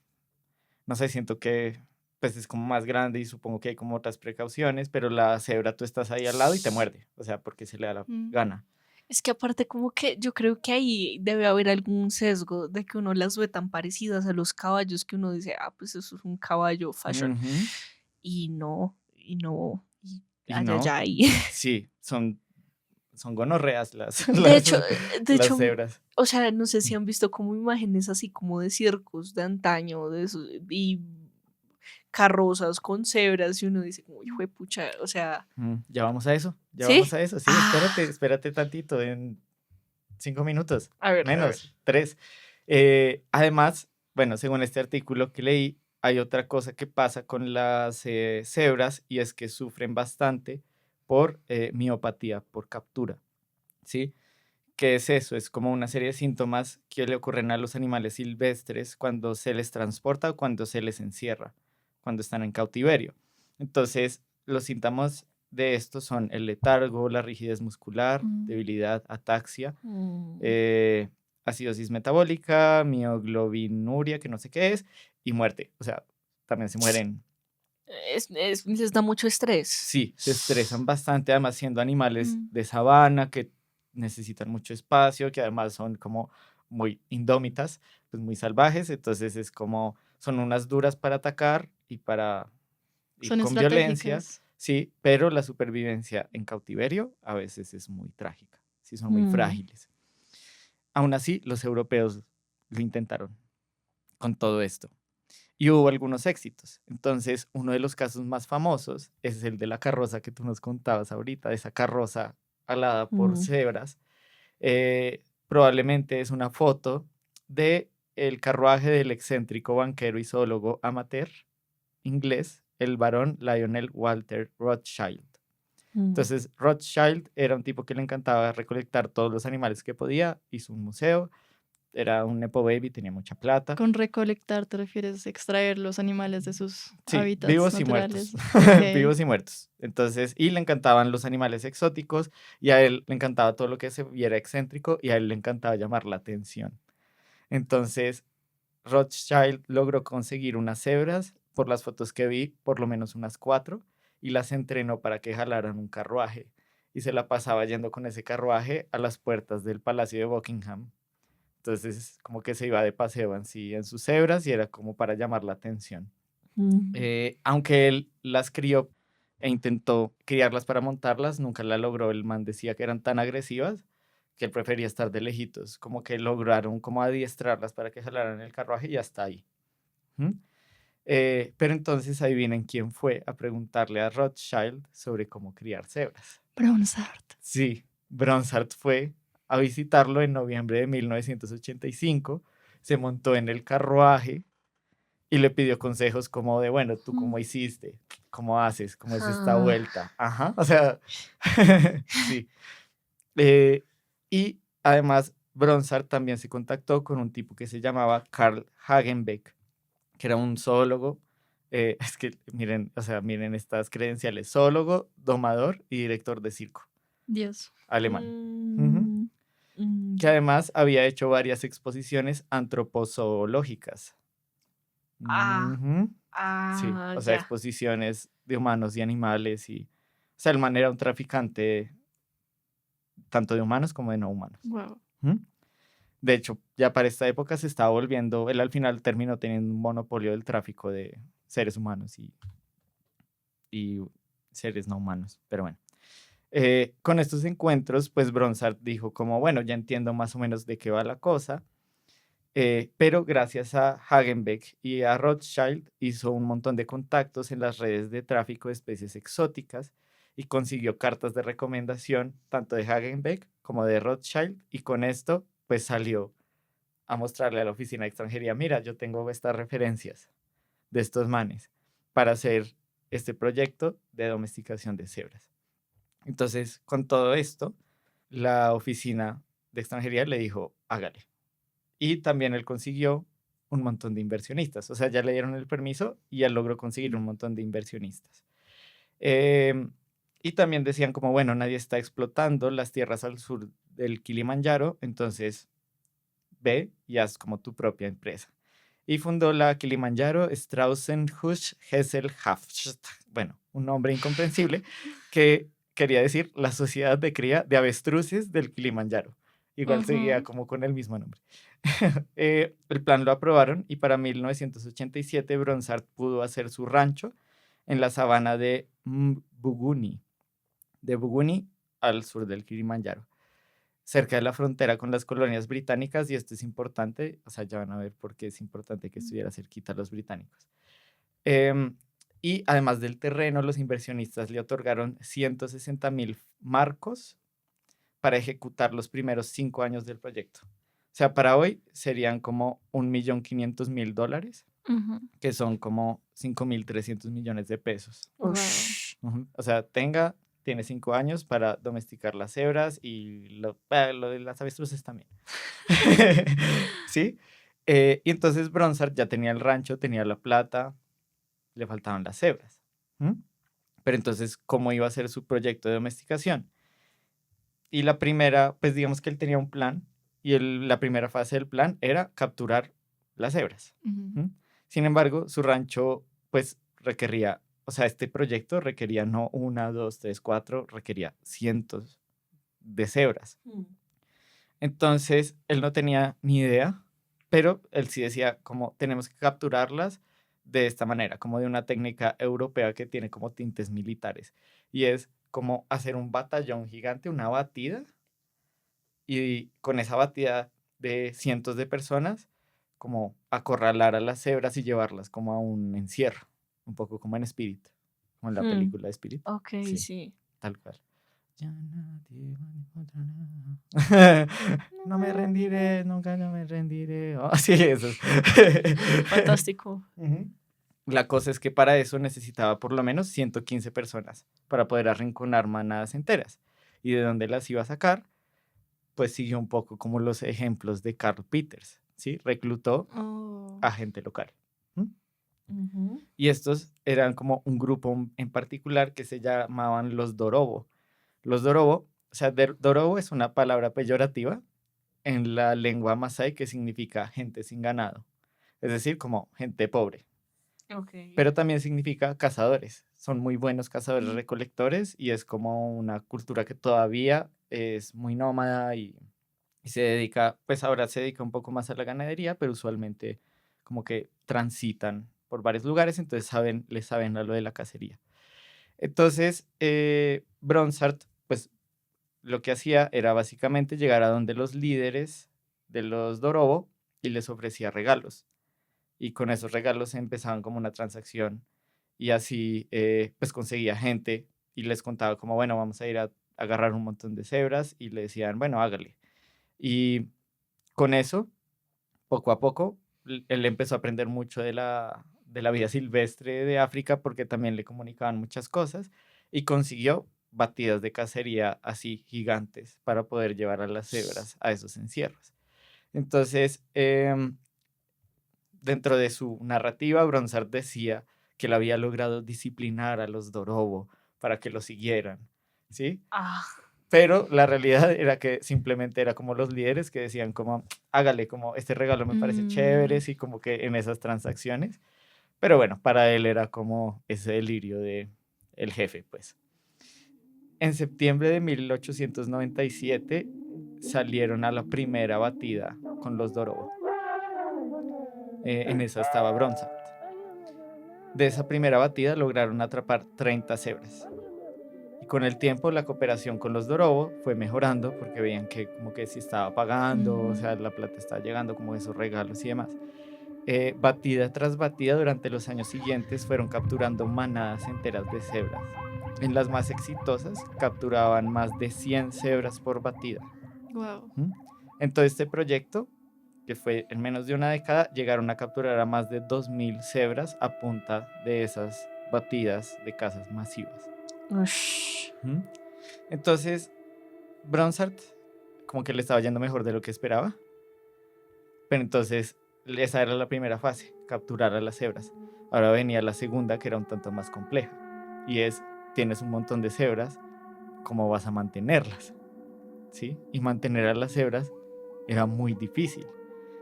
no sé, siento que pues es como más grande y supongo que hay como otras precauciones, pero la cebra tú estás ahí al lado y te muerde, o sea, porque se le da la Mm. gana. Es que aparte como que yo creo que ahí debe haber algún sesgo de que uno las ve tan parecidas a los caballos que uno dice, ah, pues eso es un caballo fashion. Ujú. Y no, y Y allá, no, y sí, son son gonorreas las, De hecho, de las hecho, cebras. o sea, no sé si han visto como imágenes así como de circos de antaño, y carrozas con cebras, y uno dice como, hijo de pucha, o sea, Ya vamos a eso, ya vamos ¿sí? a eso. Sí, Ah, espérate tantito, en 5 minutos, a ver, a ver. menos, 3. Además, bueno, según este artículo que leí, hay otra cosa que pasa con las cebras y es que sufren bastante por miopatía, por captura, ¿sí? ¿Qué es eso? Es como una serie de síntomas que le ocurren a los animales silvestres cuando se les transporta o cuando se les encierra, cuando están en cautiverio. Entonces, los síntomas de esto son el letargo, la rigidez muscular, Mm. debilidad, ataxia, Mm, eh, acidosis metabólica, mioglobinuria, que no sé qué es, y muerte. O sea, también se mueren. les da mucho estrés. Sí, se estresan bastante, además siendo animales Mm. de sabana que necesitan mucho espacio, que además son como muy indómitas, pues muy salvajes, entonces es como, son unas duras para atacar y Son con violencia, estratégicas. sí, pero la supervivencia en cautiverio a veces es muy trágica, sí, son muy Mm, frágiles. Aún así, los europeos lo intentaron con todo esto. Y hubo algunos éxitos. Entonces, uno de los casos más famosos es el de la carroza que tú nos contabas ahorita, esa carroza alada por mm. cebras. Probablemente es una foto de el carruaje del excéntrico banquero y zoólogo amateur inglés, el barón Lionel Walter Rothschild. Mm. Entonces, Rothschild era un tipo que le encantaba recolectar todos los animales que podía, hizo un museo, era un nepo baby, tenía mucha plata. Con recolectar te refieres a extraer los animales de sus Sí, hábitats vivos y muertos. naturales. Ok. Vivos y muertos. Entonces, y le encantaban los animales exóticos, y a él le encantaba todo lo que se viera excéntrico, y a él le encantaba llamar la atención. Entonces, Rothschild logró conseguir unas cebras, por las fotos que vi, por lo menos unas 4, y las entrenó para que jalaran un carruaje. Y se la pasaba yendo con ese carruaje a las puertas del Palacio de Buckingham. Entonces, como que se iba de paseo en sí, en sus cebras, y era como para llamar la atención. Mm. Aunque él las crió e intentó criarlas para montarlas, nunca la logró. El man decía que eran tan agresivas que él prefería estar de lejitos, como que lograron como adiestrarlas para que jalaran el carruaje y hasta ahí. ¿Mm? Pero entonces ahí vienen quién fue a preguntarle a Rothschild sobre cómo criar cebras. Bronsart. Sí, Bronsart fue a visitarlo en noviembre de 1985, se montó en el carruaje y le pidió consejos como de, bueno, ¿tú Mm. cómo hiciste? ¿Cómo haces? ¿Cómo es esta Ah, vuelta? Ajá, o sea, sí. Eh, y además, Bronsart también se contactó con un tipo que se llamaba Carl Hagenbeck, que era un zoólogo. Es que miren, o sea, miren estas credenciales: zoólogo, domador y director de circo, Dios. alemán. Ujú. mm, Que ya. además había hecho varias exposiciones antropozoológicas. Ah, Ujú. Sí, o sea, ya. exposiciones de humanos y animales y, o sea, el man era un traficante tanto de humanos como de no humanos. Wow. ¿Mm? De hecho, ya para esta época se estaba volviendo, él al final terminó teniendo un monopolio del tráfico de seres humanos y seres no humanos, pero bueno. Con estos encuentros, pues Bronsart dijo como, bueno, ya entiendo más o menos de qué va la cosa, pero gracias a Hagenbeck y a Rothschild hizo un montón de contactos en las redes de tráfico de especies exóticas y consiguió cartas de recomendación tanto de Hagenbeck como de Rothschild, y con esto pues salió a mostrarle a la oficina de extranjería: mira, yo tengo estas referencias de estos manes para hacer este proyecto de domesticación de cebras. Entonces, con todo esto, la oficina de extranjería le dijo, hágale. Y también él consiguió un montón de inversionistas. O sea, ya le dieron el permiso y él logró conseguir un montón de inversionistas. Em, y también decían como, bueno, nadie está explotando las tierras al sur del Kilimanjaro, entonces ve y haz como tu propia empresa. Y fundó la Kilimanjaro Straußenhusch Gesellschaft. Bueno, un nombre incomprensible que quería decir la Sociedad de Cría de Avestruces del Kilimanjaro. Igual seguía Ujú. como con el mismo nombre. El plan lo aprobaron y para 1987 Bronsart pudo hacer su rancho en la sabana de Mbuguni. De Buguni al sur del Kilimanjaro, cerca de la frontera con las colonias británicas, y esto es importante, o sea, ya van a ver por qué es importante que estuviera cerquita a los británicos. Em, y además del terreno, los inversionistas le otorgaron 160.000 marcos para ejecutar los primeros 5 años del proyecto. O sea, para hoy serían como $1.500.000, Ujú. que son como 5.300 millones de pesos. Wow. Ush. Ujú. O sea, tiene 5 años para domesticar las cebras y lo de las avestruces también. ¿Sí? Y entonces Bronsart ya tenía el rancho, tenía la plata, le faltaban las cebras. ¿Mm? Pero entonces, ¿cómo iba a ser su proyecto de domesticación? Y la primera, pues digamos que él tenía un plan, y la primera fase del plan era capturar las cebras. Ujú. ¿Mm? Sin embargo, su rancho, pues requería, o sea, este proyecto requería no 1, 2, 3, 4, requería cientos de cebras. Mm. Entonces, él no tenía ni idea, pero él sí decía como tenemos que capturarlas de esta manera, como de una técnica europea que tiene como tintes militares. Y es como hacer un batallón gigante, una batida, y con esa batida de cientos de personas, como acorralar a las cebras y llevarlas como a un encierro, un poco como en Spirit, como en la Mm. película de Spirit. Ok, Sí, sí. tal cual. Ya nadie va a encontrar nada. No me rendiré, nunca no me rendiré. Oh, sí, eso. Fantástico. Ujú. La cosa es que para eso necesitaba por lo menos 115 personas para poder arrinconar manadas enteras. ¿Y de dónde las iba a sacar? Pues siguió un poco como los ejemplos de Carl Peters, ¿sí? Reclutó Oh. a gente local. ¿Mm? Ujú. Y estos eran como un grupo en particular que se llamaban los Dorobo. Los Dorobo, o sea, Dorobo es una palabra peyorativa en la lengua masái que significa gente sin ganado, es decir, como gente pobre, Ok. pero también significa cazadores. Son muy buenos cazadores Mm. recolectores y es como una cultura que todavía es muy nómada y se dedica, pues ahora se dedica un poco más a la ganadería, pero usualmente como que transitan por varios lugares, entonces les saben a lo de la cacería. Entonces, Bronsart, pues lo que hacía era básicamente llegar a donde los líderes de los Dorobo y les ofrecía regalos. Y con esos regalos empezaban como una transacción y así pues conseguía gente y les contaba como, bueno, vamos a ir a agarrar un montón de cebras y le decían, bueno, hágale. Y con eso, poco a poco, él empezó a aprender mucho de la vida silvestre de África porque también le comunicaban muchas cosas y consiguió batidas de cacería así gigantes para poder llevar a las cebras a esos encierros. Entonces, dentro de su narrativa, Bronsart decía que él había logrado disciplinar a los Dorobo para que lo siguieran, ¿sí? Ah. Pero la realidad era que simplemente era como los líderes que decían como, hágale, como este regalo me parece chévere, Mm. sí, como que en esas transacciones. Pero bueno, para él era como ese delirio de el jefe, pues. En septiembre de 1897 salieron a la primera batida con los Dorobo. En esa estaba Bronsart. De esa primera batida lograron atrapar 30 cebras. Y con el tiempo la cooperación con los Dorobo fue mejorando porque veían que como que sí estaba pagando, o sea, la plata estaba llegando, como esos regalos y demás. Batida tras batida durante los años siguientes fueron capturando manadas enteras de cebras. En las más exitosas capturaban más de 100 cebras por batida. Wow. ¿Mm? En todo este proyecto, que fue en menos de una década, llegaron a capturar a más de 2.000 cebras a punta de esas batidas de cazas masivas. Ush. ¿Mm? Entonces, Bronsart como que le estaba yendo mejor de lo que esperaba. Pero entonces, esa era la primera fase, capturar a las cebras. Ahora venía la segunda, que era un tanto más compleja. Y es, tienes un montón de cebras, ¿cómo vas a mantenerlas? ¿Sí? Y mantener a las cebras era muy difícil.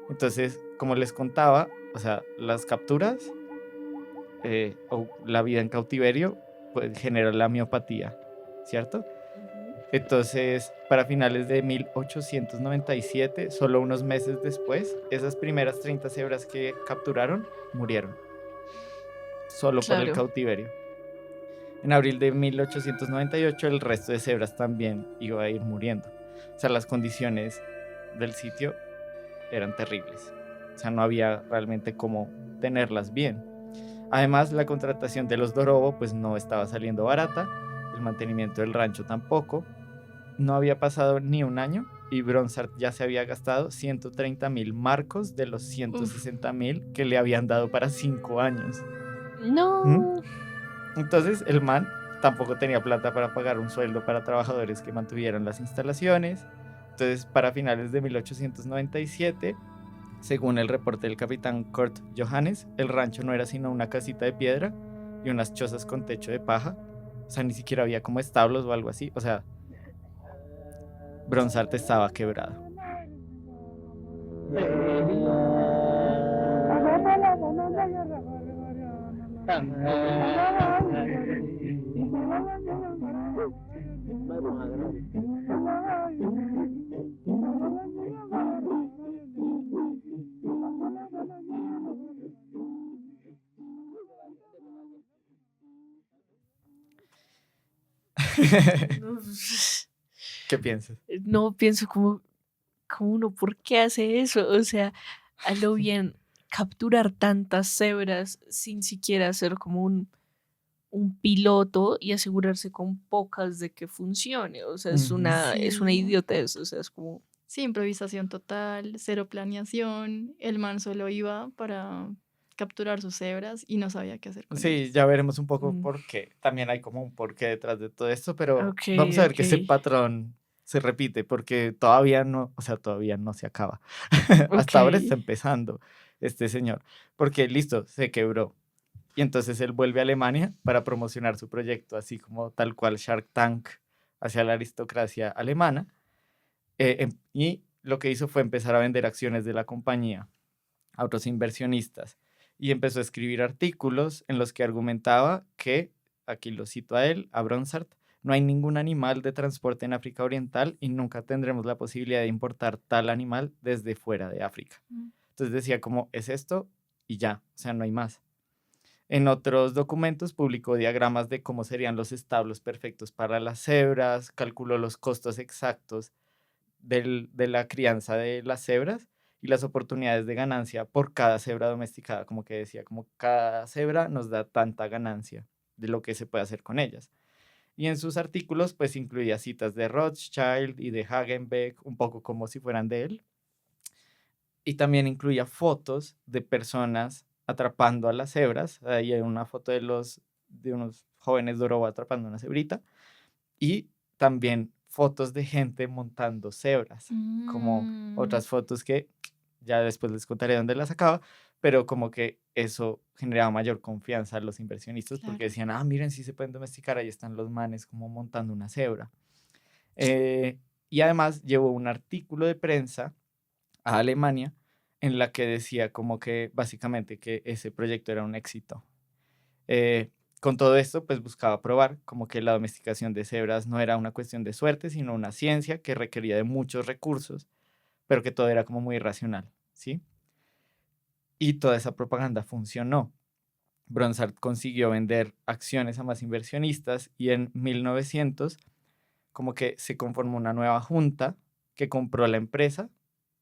Entonces, como les contaba, o sea, las capturas o la vida en cautiverio pues, genera la miopatía, ¿cierto? Entonces, para finales de 1897, solo unos meses después, esas primeras 30 cebras que capturaron murieron, solo por el Claro. cautiverio. En abril de 1898 el resto de cebras también iba a ir muriendo. O sea, las condiciones del sitio eran terribles. O sea, no había realmente cómo tenerlas bien. Además, la contratación de los Dorobo pues no estaba saliendo barata, el mantenimiento del rancho tampoco. No había pasado ni un año y Bronsart ya se había gastado 130.000 marcos de los 160.000 que le habían dado para 5 años. No. Entonces el man tampoco tenía plata para pagar un sueldo para trabajadores que mantuvieran las instalaciones. Entonces, para finales de 1897, según el reporte del capitán Kurt Johannes, el rancho no era sino una casita de piedra y unas chozas con techo de paja. O sea, ni siquiera había como establos o algo así. O sea, Bronsart estaba quebrado. ¿Qué piensas? No pienso como uno, ¿por qué hace eso? O sea, a lo bien capturar tantas cebras sin siquiera hacer como un piloto y asegurarse con pocas de que funcione. O sea, es una Sí. idiotez. O sea, es como, Sí, improvisación total, cero planeación. El man solo iba para capturar sus cebras y no sabía qué hacer con Sí, ellas. ya veremos un poco mm, por qué. También hay como un porqué detrás de todo esto, pero ok, vamos a ver ok. que ese patrón se repite porque todavía no, o sea, todavía no se acaba. Ok. Hasta ahora está empezando este señor, porque listo, se quebró. Y entonces él vuelve a Alemania para promocionar su proyecto, así como tal cual Shark Tank hacia la aristocracia alemana. Y lo que hizo fue empezar a vender acciones de la compañía a otros inversionistas y empezó a escribir artículos en los que argumentaba que, aquí lo cito a él, a Bronsart, no hay ningún animal de transporte en África Oriental y nunca tendremos la posibilidad de importar tal animal desde fuera de África. Mm. Entonces decía como, es esto y ya, o sea, no hay más. En otros documentos publicó diagramas de cómo serían los establos perfectos para las cebras, calculó los costos exactos de la crianza de las cebras y las oportunidades de ganancia por cada cebra domesticada, como que decía, como cada cebra nos da tanta ganancia de lo que se puede hacer con ellas. Y en sus artículos pues incluía citas de Rothschild y de Hagenbeck, un poco como si fueran de él, y también incluía fotos de personas atrapando a las cebras. Ahí hay una foto de unos jóvenes Dorobo atrapando una cebrita y también fotos de gente montando cebras, como Mm, otras fotos que ya después les contaré dónde las sacaba, pero como que eso generaba mayor confianza a los inversionistas porque claro. decían, miren, si se pueden domesticar, ahí están los manes como montando una cebra. Y además llevó un artículo de prensa a Alemania en la que decía como que básicamente que ese proyecto era un éxito. Eh, con todo esto, pues buscaba probar como que la domesticación de cebras no era una cuestión de suerte, sino una ciencia que requería de muchos recursos, pero que todo era como muy irracional, ¿sí? Y toda esa propaganda funcionó. Bronsart consiguió vender acciones a más inversionistas y en 1900 como que se conformó una nueva junta que compró la empresa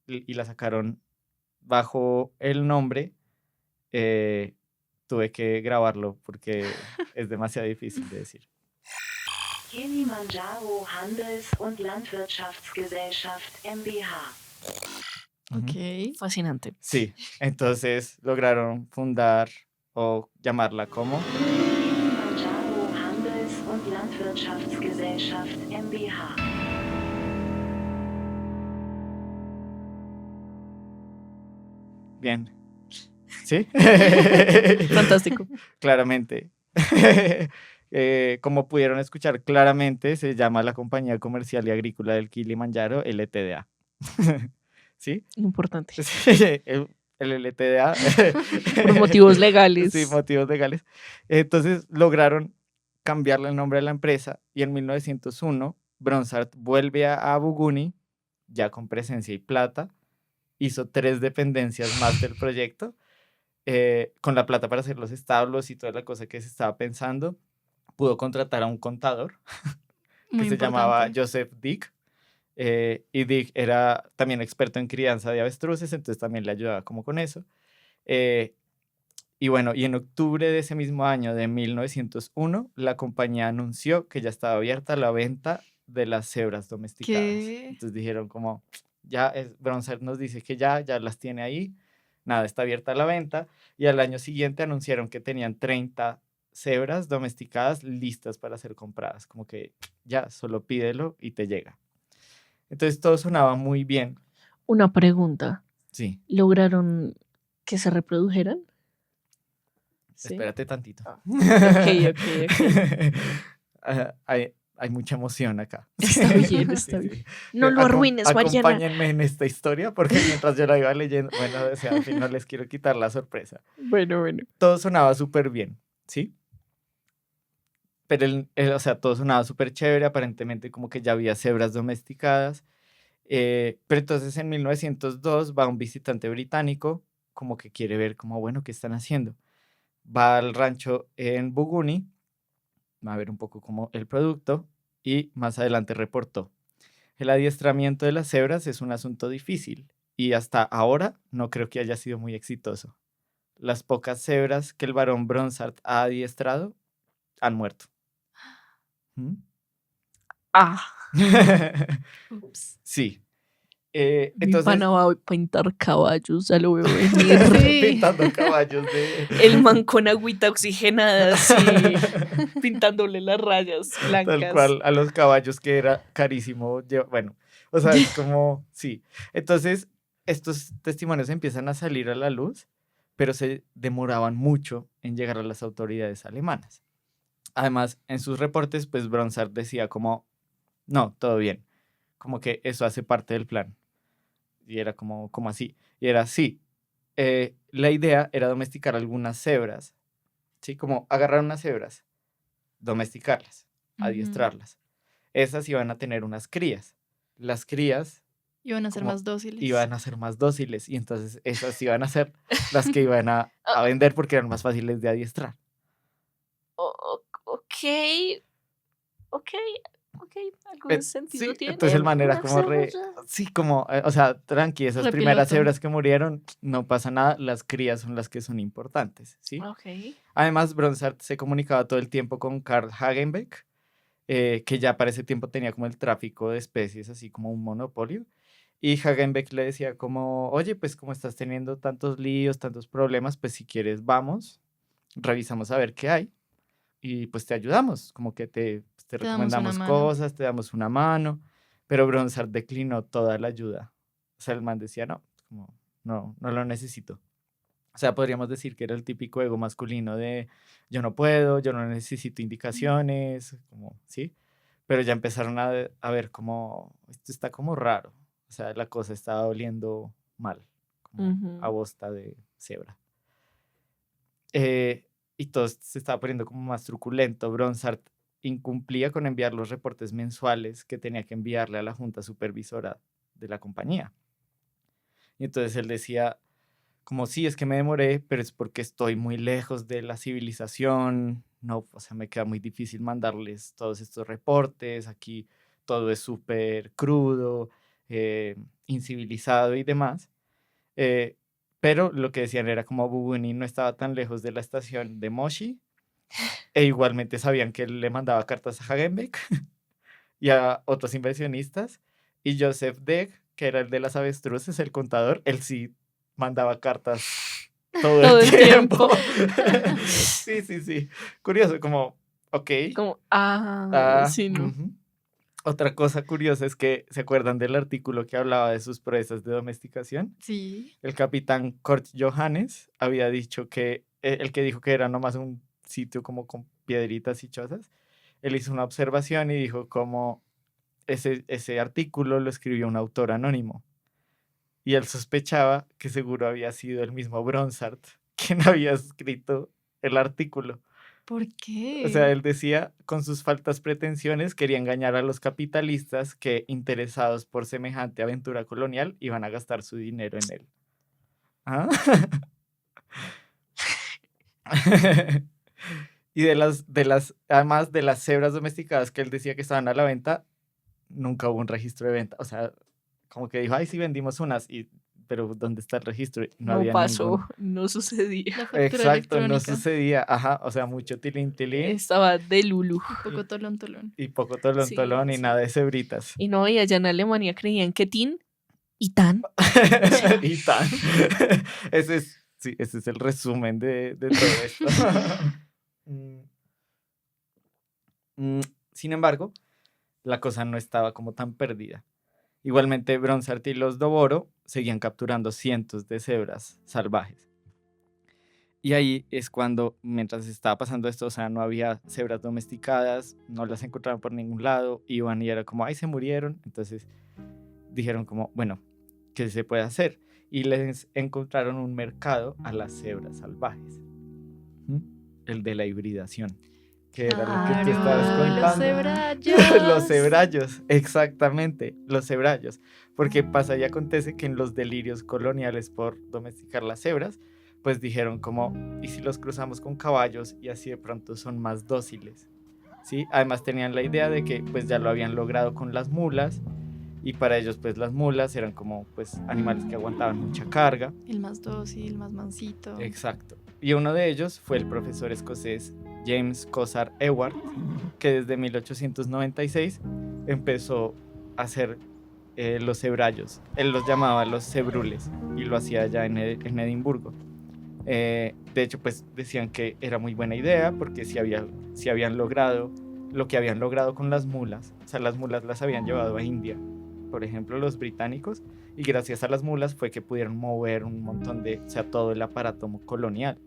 y la sacaron bajo el nombre. eh, Tuve que grabarlo porque es demasiado difícil de decir. Kilimanjaro Handels- und Landwirtschaftsgesellschaft mbH. Ok. Fascinante. Sí, entonces lograron fundar o llamarla como. Kilimanjaro Handels- und Landwirtschaftsgesellschaft mbH. Bien. ¿Sí? Fantástico. Claramente. Como pudieron escuchar claramente, se llama la Compañía Comercial y Agrícola del Kilimanjaro, LTDA. ¿Sí? Importante. Sí, el LTDA. Por motivos Sí, legales. motivos legales. Entonces lograron cambiarle el nombre a la empresa y en 1901 Bronsart vuelve a Abu Ghuni, ya con presencia y plata, hizo 3 dependencias más del proyecto, con la plata para hacer los establos y toda la cosa que se estaba pensando, pudo contratar a un contador que Muy se llamaba importante. Joseph Dick. Y Dick era también experto en crianza de avestruces, entonces también le ayudaba como con eso. Eh, y bueno, y en octubre de ese mismo año de 1901, la compañía anunció que ya estaba abierta la venta de las cebras domesticadas. ¿Qué? Entonces dijeron como, ya Bronzart nos dice que ya las tiene ahí, nada, está abierta la venta. Y al año siguiente anunciaron que tenían 30 cebras domesticadas listas para ser compradas, como que ya, solo pídelo y te llega. Entonces todo sonaba muy bien. Una pregunta. Sí, ¿Lograron que se reprodujeran? Sí. espérate tantito. Ok. Hay mucha emoción acá. Está bien, Sí, está sí. bien. No lo Acom- arruines, Mariana. Acompáñenme en esta historia porque mientras yo la iba leyendo, bueno, o sea, al fin no les quiero quitar la sorpresa. Bueno. Todo sonaba súper bien, ¿sí? Pero, o sea, todo sonaba súper chévere, aparentemente como que ya había cebras domesticadas. Pero entonces en 1902 va un visitante británico, como que quiere ver como, bueno, ¿qué están haciendo? Va al rancho en Buguni, va a ver un poco como el producto y más adelante reportó. El adiestramiento de las cebras es un asunto difícil y hasta ahora no creo que haya sido muy exitoso. Las pocas cebras que el barón Bronsart ha adiestrado han muerto. ¿Mm? Ah, Ups. Sí. mi Entonces, pana va a pintar caballos, ya lo veo venir. Sí. pintando caballos de... El man con agüita oxigenada, así, pintándole las rayas blancas. Tal cual, a los caballos que era carísimo. Bueno, o sea, es como, sí. Entonces, estos testimonios empiezan a salir a la luz, pero se demoraban mucho en llegar a las autoridades alemanas. Además, en sus reportes, pues Bronsart decía como, no, todo bien, como que eso hace parte del plan. Y era como así. Y era así. La idea era domesticar algunas cebras, ¿sí? Como agarrar unas cebras, domesticarlas, Ujú. adiestrarlas. Esas iban a tener unas crías. Las crías Iban a ser como más dóciles. iban a ser más dóciles y entonces esas iban a ser las que iban a vender porque eran más fáciles de adiestrar. Ok, algo Eh, de sentido sí, tiene. entonces el man era como sí, como, o sea, tranqui, esas primeras Repiloto. cebras que murieron, no pasa nada, las crías son las que son importantes, ¿sí? Ok. Además, Bronsart se comunicaba todo el tiempo con Karl Hagenbeck, que ya para ese tiempo tenía como el tráfico de especies, así como un monopolio. Y Hagenbeck le decía como, oye, pues como estás teniendo tantos líos, tantos problemas, pues si quieres vamos, revisamos a ver qué hay y pues te ayudamos, como que te Te damos una recomendamos mano. cosas, te damos una mano, pero Bronsart declinó toda la ayuda. O sea, el man decía, no, como, no lo necesito. O sea, podríamos decir que era el típico ego masculino de yo no puedo, yo no necesito indicaciones, como, ¿sí? Pero ya empezaron a ver como, esto está como raro. O sea, la cosa estaba oliendo mal, como a Ujú. bosta de cebra. Eh, y todo se estaba poniendo como más truculento. Bronsart incumplía con enviar los reportes mensuales que tenía que enviarle a la junta supervisora de la compañía. Y entonces él decía, como sí, es que me demoré, pero es porque estoy muy lejos de la civilización, no, o sea, me queda muy difícil mandarles todos estos reportes, aquí todo es súper crudo, incivilizado y demás. Eh, pero lo que decían era como Bubuni no estaba tan lejos de la estación de Moshi, e igualmente sabían que él le mandaba cartas a Hagenbeck y a otros inversionistas, y Joseph Degg, que era el de las avestruces, el contador, él sí mandaba cartas todo Todo el el tiempo. tiempo. Sí. Curioso, como, ok. Como, sí, no. Ujú. Otra cosa curiosa es que, ¿se acuerdan del artículo que hablaba de sus proezas de domesticación? Sí. El capitán Kurt Johannes había dicho que, el que dijo que era nomás un sitio como con piedritas y chozas, él hizo una observación y dijo como ese artículo lo escribió un autor anónimo. Y él sospechaba que seguro había sido el mismo Bronsart quien había escrito el artículo. ¿Por O sea, qué? él decía, con sus faltas pretensiones, quería engañar a los capitalistas que, interesados por semejante aventura colonial, iban a gastar su dinero en él. ¿Ah? Y además de las cebras domesticadas que él decía que estaban a la venta, nunca hubo un registro de venta. O sea, como que dijo, ay, sí vendimos unas, pero ¿dónde está el registro? Y no No había pasó, ningún. no sucedía. La factura Exacto, no electrónica. sucedía. Ajá, o sea, mucho tilín, tilín Estaba de Lulu. Un poco tolón, tolón. y poco tolón, Sí, tolón y sí. nada de cebritas. Y no, y allá en Alemania creían que tin y tan. Y tan. Ese es el resumen de todo esto. Mm, Sin embargo, la cosa no estaba como tan perdida. Igualmente, Bronsart y los Doboro seguían capturando cientos de cebras salvajes. Y ahí es cuando, mientras estaba pasando esto, o sea, no había cebras domesticadas, no las encontraban por ningún lado, iban y era como, ay, se murieron. Entonces dijeron como, bueno, ¿qué se puede hacer? Y les encontraron un mercado a las cebras salvajes. ¿Mm? El de la hibridación, que era lo que tú estabas Claro, los contando. cebrayos. Los cebrayos, exactamente, los cebrayos. Porque pasa y acontece que en los delirios coloniales por domesticar las cebras, pues dijeron como, ¿y si los cruzamos con caballos y así de pronto son más dóciles? ¿Sí? Además tenían la idea de que pues ya lo habían logrado con las mulas y para ellos pues las mulas eran como pues animales que aguantaban mucha carga. El más dócil, el más mansito. Exacto. Y uno de ellos fue el profesor escocés James Cossar Ewart, que desde 1896 empezó a hacer los cebrayos. Él los llamaba los cebrules y lo hacía allá en Edimburgo. De hecho, pues decían que era muy buena idea porque si habían logrado lo que habían logrado con las mulas, o sea, las mulas las habían llevado a India, por ejemplo, los británicos, y gracias a las mulas fue que pudieron mover un montón o sea, todo el aparato colonial.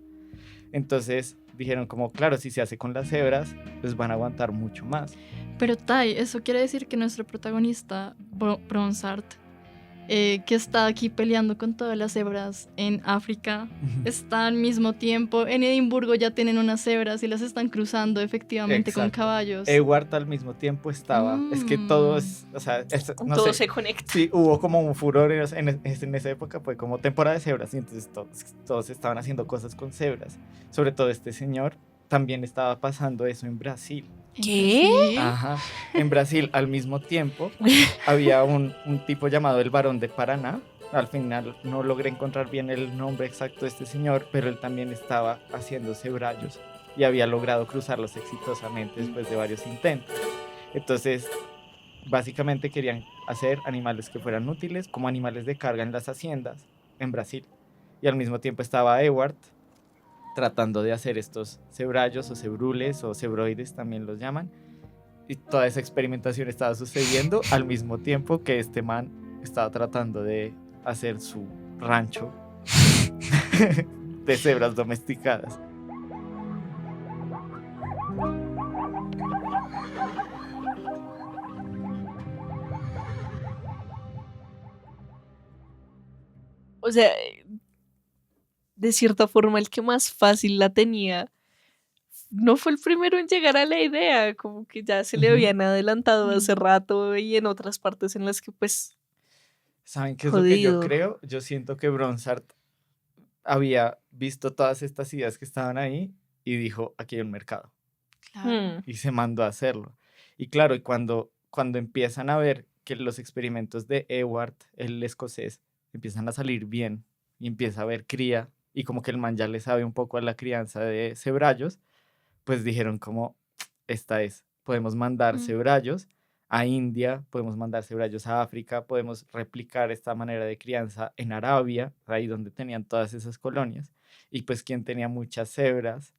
Entonces dijeron como, claro, si se hace con las cebras, pues van a aguantar mucho más. Pero Tai, eso quiere decir que nuestro protagonista, Bronsart, que está aquí peleando con todas las cebras en África, está al mismo tiempo. En Edimburgo ya tienen unas cebras y las están cruzando efectivamente con Exacto. caballos. Ewart al mismo tiempo estaba. Es que todo es, o sea, no Todo sé. se conecta. Sí, hubo como un furor en esa época, fue como temporada de cebras, y entonces todos estaban haciendo cosas con cebras. Sobre todo este señor, también estaba pasando eso en Brasil. ¿En ¿Qué? Brasil? Ajá. En Brasil, al mismo tiempo, había un tipo llamado el Barón de Paraná. Al final no logré encontrar bien el nombre exacto de este señor, pero él también estaba haciendo cebrayos y había logrado cruzarlos exitosamente después de varios intentos. Entonces, básicamente querían hacer animales que fueran útiles como animales de carga en las haciendas en Brasil. Y al mismo tiempo estaba Ewart tratando de hacer estos cebrayos o cebrules o cebroides también los llaman. Y toda esa experimentación estaba sucediendo al mismo tiempo que este man estaba tratando de hacer su rancho de cebras domesticadas. O sea, de cierta forma el que más fácil la tenía no fue el primero en llegar a la idea, como que ya se le Ujú. habían adelantado hace rato y en otras partes en las que pues ¿Saben qué es lo que yo jodido. creo? Yo siento que Bronsart había visto todas estas ideas que estaban ahí y dijo, aquí hay un mercado. Claro. Y se mandó a hacerlo. Y claro, y cuando empiezan a ver que los experimentos de Ewart, el escocés, empiezan a salir bien y empieza a haber cría y como que el man ya le sabe un poco a la crianza de cebrayos, pues dijeron como, esta es, podemos mandar cebrayos a India, podemos mandar cebrayos a África, podemos replicar esta manera de crianza en Arabia, ahí donde tenían todas esas colonias, y pues quien tenía muchas cebras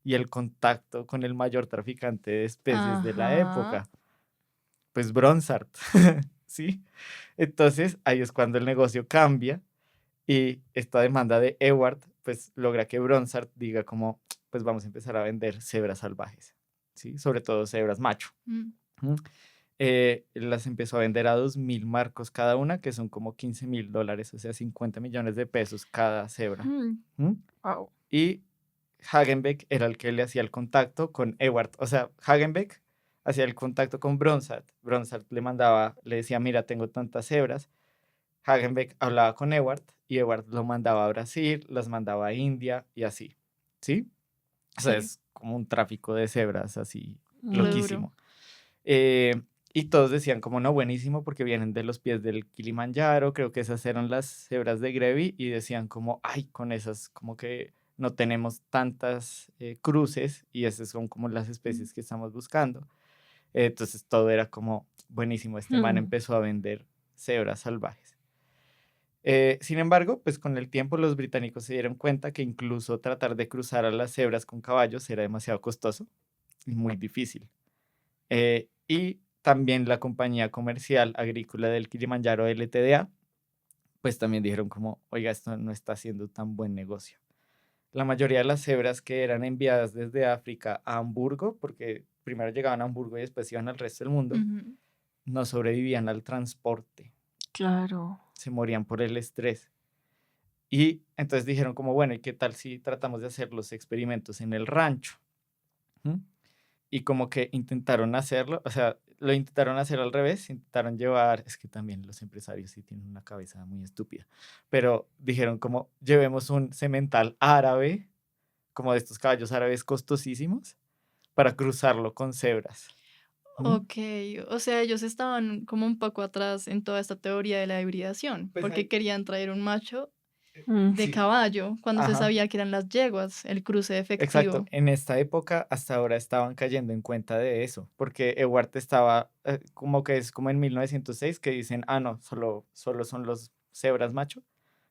y el contacto con el mayor traficante de especies de la Ajá. época, pues Bronsart, ¿sí? Entonces ahí es cuando el negocio cambia y esta demanda de Ewart pues logra que Bronsart diga como, pues vamos a empezar a vender cebras salvajes, ¿sí? Sobre todo cebras macho. Mm. ¿Mm? Las empezó a vender a 2.000 marcos cada una, que son como $15.000, o sea, 50 millones de pesos cada cebra. Mm. ¿Mm? Wow. Y Hagenbeck era el que le hacía el contacto con Ewart. O sea, Hagenbeck hacía el contacto con Bronsart. Bronsart le decía, mira, tengo tantas cebras. Hagenbeck hablaba con Ewart y Ewart lo mandaba a Brasil, las mandaba a India y así, ¿sí? O sea, Sí. es como un tráfico de cebras así Mm. Re duro. loquísimo. Eh, y todos decían como no, buenísimo porque vienen de los pies del Kilimanjaro, creo que esas eran las cebras de Grevi y decían como, ay, con esas como que no tenemos tantas cruces y esas son como las especies que estamos buscando. Entonces todo era como buenísimo, este man Hmm. empezó a vender cebras salvajes. Sin embargo, pues con el tiempo los británicos se dieron cuenta que incluso tratar de cruzar a las cebras con caballos era demasiado costoso y muy difícil. Y también la compañía comercial agrícola del Kilimanjaro LTDA, pues también dijeron como, oiga, esto no está haciendo tan buen negocio. La mayoría de las cebras que eran enviadas desde África a Hamburgo, porque primero llegaban a Hamburgo y después iban al resto del mundo, Ujú. no sobrevivían al transporte, Claro. se morían por el estrés. Y entonces dijeron como, bueno, ¿y qué tal si tratamos de hacer los experimentos en el rancho? ¿Mm? Y como que intentaron hacerlo, o sea, lo intentaron hacer al revés, intentaron llevar, es que también los empresarios sí tienen una cabeza muy estúpida, pero dijeron como, llevemos un semental árabe, como de estos caballos árabes costosísimos, para cruzarlo con cebras. ¿Mm? Ok, o sea, ellos estaban como un poco atrás en toda esta teoría de la hibridación, Pues porque ahí- querían traer un macho Mm. de Sí, caballo cuando se ajá. sabía que eran las yeguas, el cruce Exacto, efectivo. en esta época hasta ahora estaban cayendo en cuenta de eso, porque Ewart estaba como que es como en 1906 que dicen, ah, no, solo son los cebras macho,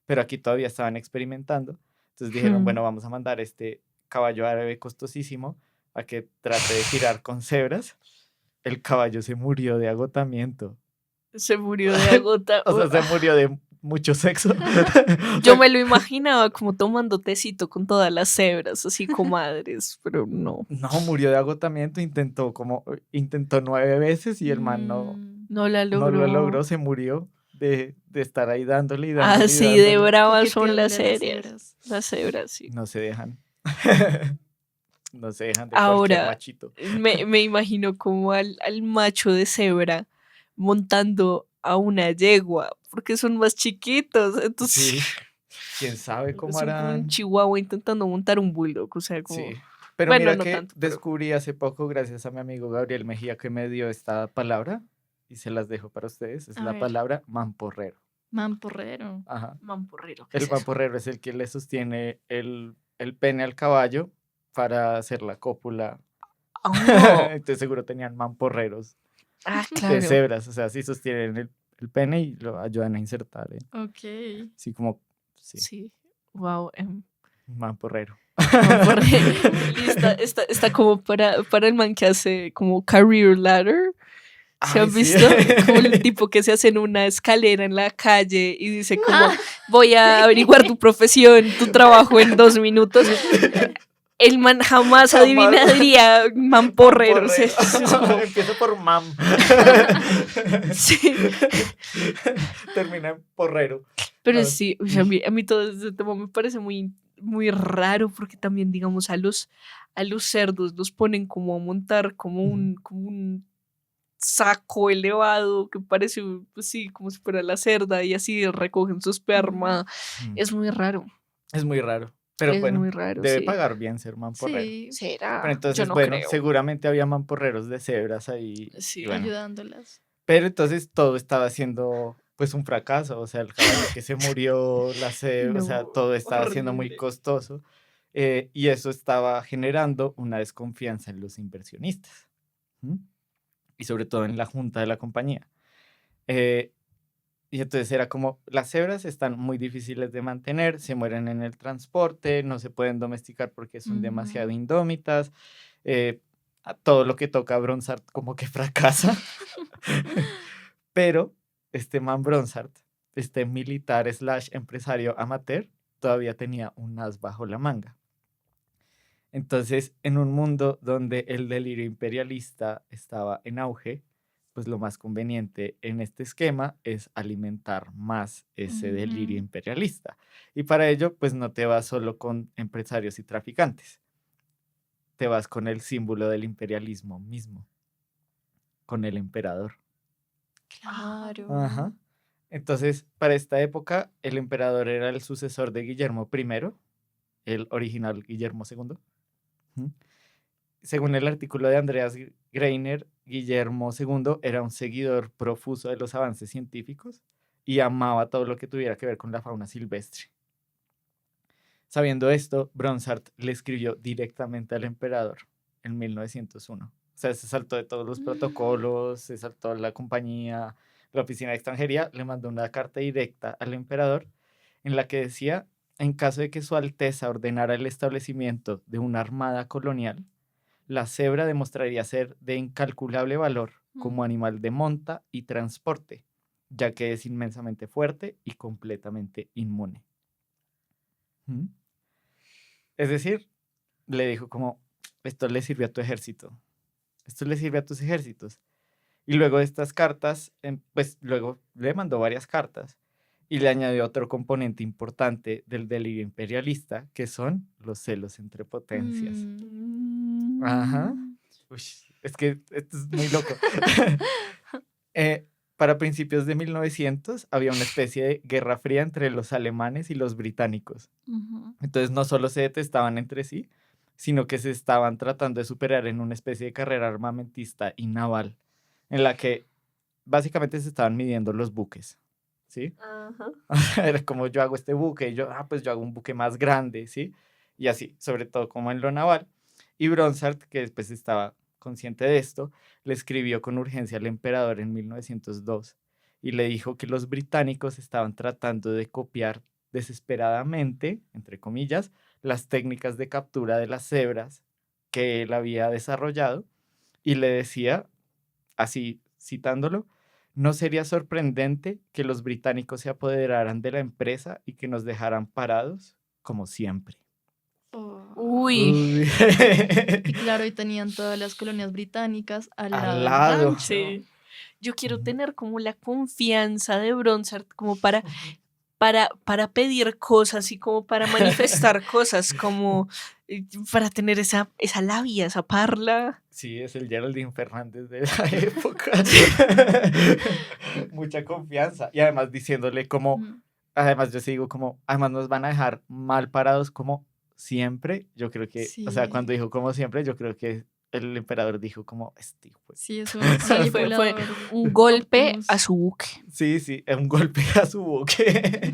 pero aquí todavía estaban experimentando, entonces dijeron, Hmm. bueno, vamos a mandar este caballo árabe costosísimo a que trate de girar con cebras. El caballo se murió de agotamiento, Se murió de agota. o sea, se murió de mucho sexo. O Yo sea, me lo imaginaba como tomando tecito con todas las cebras, así comadres, pero no. no, murió de agotamiento, intentó 9 veces y el man Mm, No la no lo logró. logró, se murió de estar ahí dándole y dándole y Así de dándole. bravas son las coqueteándole a las series. cebras. Las cebras, sí. No se dejan. No se dejan de cualquier Ahora, machito. me imagino como al macho de cebra montando a una yegua, porque son más chiquitos. Entonces, Sí, quién sabe cómo son como un harán. chihuahua intentando montar un bulldog. O sea, como. Sí. Pero Bueno, mira no que tanto, pero. descubrí hace poco, gracias a mi amigo Gabriel Mejía, que me dio esta palabra y se las dejo para ustedes. Es A la ver. palabra mamporrero. Mamporrero. Ajá. Mamporrero, ¿qué El es eso? mamporrero es el que le sostiene el pene al caballo para hacer la cópula. Oh, Entonces seguro tenían mamporreros ah, de claro. cebras, o sea, sí sostienen el pene y lo ayudan a insertar, Ok. así como, sí, Sí. Wow. mamporrero. Mamporrero. Está como para el man que hace como career ladder. ¿Se Ay, han sí. visto? Como el tipo que se hace en una escalera en la calle y dice como, Ah, voy a sí. averiguar tu profesión, tu trabajo en 2 minutos. El man jamás Jamás. adivinaría mamporrero. O sea, Mamporrero. es como, Empieza por mam. sí. Termina en porrero. Pero No, sí, o sea, a mí todo este tema me parece muy, muy raro porque también, digamos, a los cerdos los ponen como a montar como un saco elevado que parece, pues sí, como si fuera la cerda y así recogen su esperma. Mm. Es muy raro, Es muy raro. Pero es bueno, muy raro, debe sí. pagar bien ser mamporrero. Sí, ¿Será? Pero Yo entonces, no bueno, creo. seguramente había mamporreros de cebras ahí. Sí. Y bueno, ayudándolas. pero entonces todo estaba siendo pues un fracaso, o sea, el caballo que se murió, o sea, No, todo estaba siendo muy horrible. costoso y eso estaba generando una desconfianza en los inversionistas. ¿Mm? Y sobre todo en la junta de la compañía. Eh, y entonces era como, las cebras están muy difíciles de mantener, se mueren en el transporte, no se pueden domesticar porque son demasiado Ujú. indómitas, a todo lo que toca Bronsart como que fracasa. Pero este man Bronsart, este militar slash empresario amateur, todavía tenía un as bajo la manga. Entonces, en un mundo donde el delirio imperialista estaba en auge, pues lo más conveniente en este esquema es alimentar más ese delirio Ujú. imperialista. Y para ello, pues no te vas solo con empresarios y traficantes, te vas con el símbolo del imperialismo mismo, con el emperador. Claro. Ajá. Entonces, para esta época, el emperador era el sucesor de Guillermo I, el original Guillermo II. Ujú. Según el artículo de Andreas Greiner, Guillermo II era un seguidor profuso de los avances científicos y amaba todo lo que tuviera que ver con la fauna silvestre. Sabiendo esto, Bronsart le escribió directamente al emperador en 1901. O sea, se saltó de todos los protocolos, se saltó la compañía, la oficina de extranjería, le mandó una carta directa al emperador en la que decía, en caso de que su Alteza ordenara el establecimiento de una armada colonial, la cebra demostraría ser de incalculable valor como animal de monta y transporte, ya que es inmensamente fuerte y completamente inmune. ¿Mm? Es decir, le dijo como, esto le sirve a tu ejército, esto le sirve a tus ejércitos. Y luego de estas cartas, pues luego le mandó varias cartas y le añadió otro componente importante del delirio imperialista, que son los celos entre potencias. Ajá. Uy, es que esto es muy loco. Para principios de 1900 había una especie de guerra fría entre los alemanes y los británicos. Entonces no solo se detestaban entre sí, sino que se estaban tratando de superar en una especie de carrera armamentista y naval, en la que básicamente se estaban midiendo los buques, ¿sí? Era como yo hago este buque, y yo, pues yo hago un buque más grande, ¿sí? Y así, sobre todo como en lo naval. Y Bronsart, que después estaba consciente de esto, le escribió con urgencia al emperador en 1902 y le dijo que los británicos estaban tratando de copiar desesperadamente, entre comillas, las técnicas de captura de las cebras que él había desarrollado y le decía, así citándolo, no sería sorprendente que los británicos se apoderaran de la empresa y que nos dejaran parados como siempre. Uy. Uy. Y claro, y tenían todas las colonias británicas al Al lado del lado. rancho. Sí. Yo quiero Ujú. tener como la confianza de Bronsart como para pedir cosas y como para manifestar cosas, como para tener esa labia, esa parla. Sí, es el Geraldine Fernández de la época. Mucha confianza. Y además diciéndole como, Mm. además yo sigo como, además nos van a dejar mal parados como siempre. Yo creo que, o sea, cuando Sí, dijo como siempre, yo creo que el emperador dijo como, este hijo de-". sí, es un Sí, fue manipulador. un golpe Optimus. a su buque. Sí, sí, es un golpe a su buque.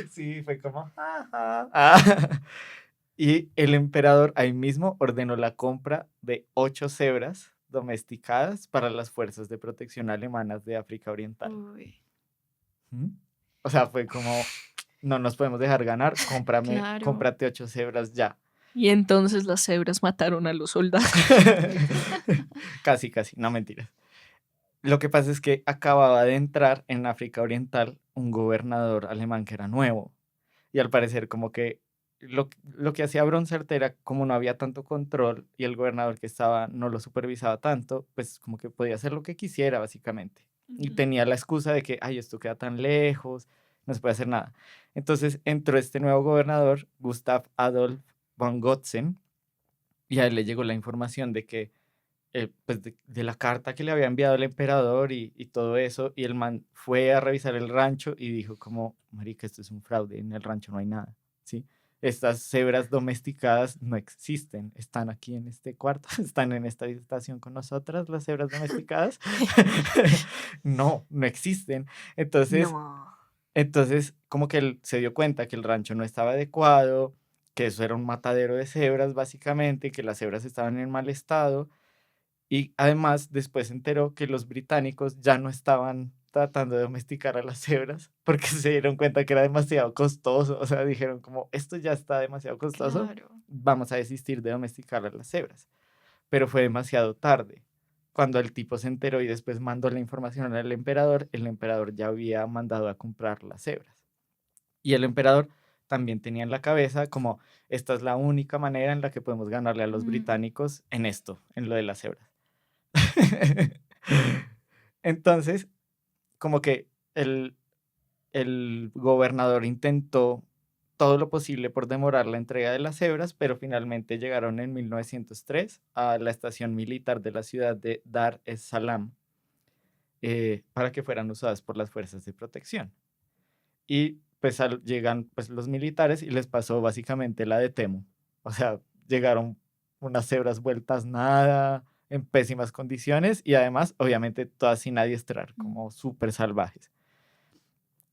Sí, fue como, ajá. Ah. Y el emperador ahí mismo ordenó la compra de 8 cebras domesticadas para las fuerzas de protección alemanas de África Oriental. Uy, ¿Mm? O sea, fue como, no nos podemos dejar ganar, claro. cómprate 8 cebras ya. Y entonces las cebras mataron a los soldados. Casi, no mentiras. Lo que pasa es que acababa de entrar en África Oriental un gobernador alemán que era nuevo. Y al parecer como que lo que hacía Bronsart era como no había tanto control y el gobernador que estaba no lo supervisaba tanto, pues como que podía hacer lo que quisiera básicamente. Y tenía la excusa de que, ay, esto queda tan lejos, no se puede hacer nada. Entonces entró este nuevo gobernador, Gustav Adolf von Gotzen, y a él le llegó la información de que pues de la carta que le había enviado el emperador y todo eso, y el man fue a revisar el rancho y dijo como, marica, esto es un fraude, en el rancho no hay nada, ¿sí? Estas cebras domesticadas no existen, están aquí en este cuarto, están en esta habitación con nosotras, las cebras domesticadas. No existen. Entonces, No. entonces, como que él se dio cuenta que el rancho no estaba adecuado, que eso era un matadero de cebras, básicamente, que las cebras estaban en mal estado, y además después se enteró que los británicos ya no estaban tratando de domesticar a las cebras porque se dieron cuenta que era demasiado costoso. O sea, dijeron como, esto ya está demasiado costoso, Claro. vamos a desistir de domesticar a las cebras. Pero fue demasiado tarde. Cuando el tipo se enteró y después mandó la información al emperador, el emperador ya había mandado a comprar las cebras. Y el emperador también tenía en la cabeza como, esta es la única manera en la que podemos ganarle a los británicos en esto, en lo de las cebras. Entonces, como que el gobernador intentó todo lo posible por demorar la entrega de las cebras, pero finalmente llegaron en 1903 a la estación militar de la ciudad de Dar es Salaam para que fueran usadas por las fuerzas de protección. Y pues llegan pues, los militares y les pasó básicamente la de Temu. O sea, llegaron unas cebras vueltas nada, en pésimas condiciones y además, obviamente, todas sin adiestrar, como súper salvajes.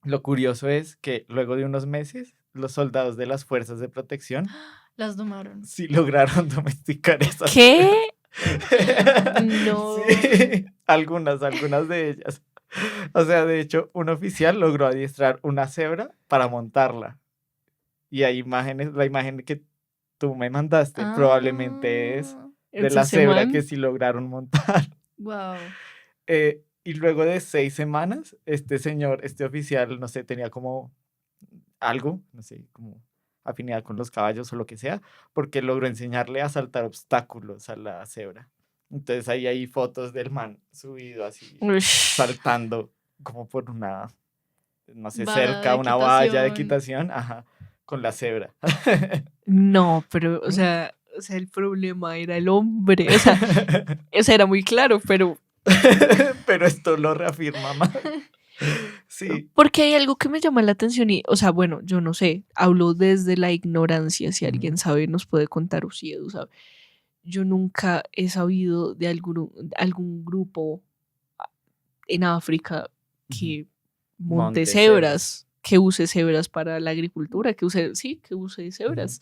Lo curioso es que luego de unos meses, los soldados de las fuerzas de protección Las domaron. sí lograron domesticar esas ¿Qué? cebras. No. Sí, algunas de ellas. O sea, de hecho, un oficial logró adiestrar una cebra para montarla. Y hay imágenes, la imagen que tú me mandaste probablemente es de la Ese cebra man, que sí lograron montar. Wow. Y luego de 6 semanas, este señor, este oficial, no sé, tenía como algo, no sé, como afinidad con los caballos o lo que sea, porque logró enseñarle a saltar obstáculos a la cebra. Entonces ahí hay fotos del man subido así, ush, saltando como por una, no sé, Valla cerca, de una valla de equitación. equitación, ajá, con la cebra. no, pero, o sea, el problema era el hombre. O sea, era muy claro, pero Pero esto lo reafirma más. Sí. porque hay algo que me llama la atención y, o sea, bueno, yo no sé, hablo desde la ignorancia, si alguien Ujú. sabe nos puede contar o si Edu sabe. Yo nunca he sabido de algún grupo en África Ujú. que monte Monte cebras, que use cebras para la agricultura, que use, sí, que use cebras.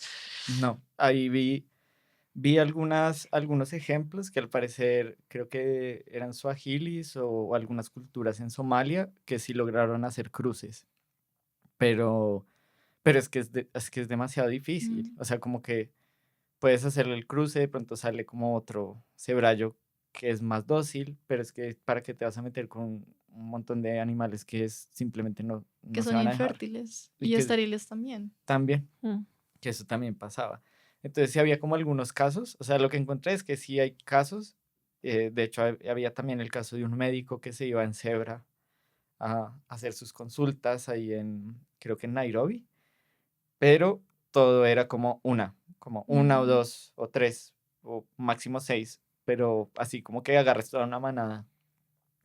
No, ahí vi algunos ejemplos que al parecer creo que eran suahilis o algunas culturas en Somalia que sí lograron hacer cruces, pero, pero es que es demasiado difícil. Mm. O sea, como que puedes hacerle el cruce, de pronto sale como otro cebrallo que es más dócil, pero es que para qué te vas a meter con un montón de animales que simplemente Que no se son van a dejar. infértiles Y y que estériles también. también, Mm. que eso también pasaba. Entonces sí había como algunos casos, o sea, lo que encontré es que sí hay casos, de hecho había también el caso de un médico que se iba en cebra a hacer sus consultas ahí creo que en Nairobi, pero todo era como una o Mm. dos o tres o máximo 6, pero así como que agarres toda una manada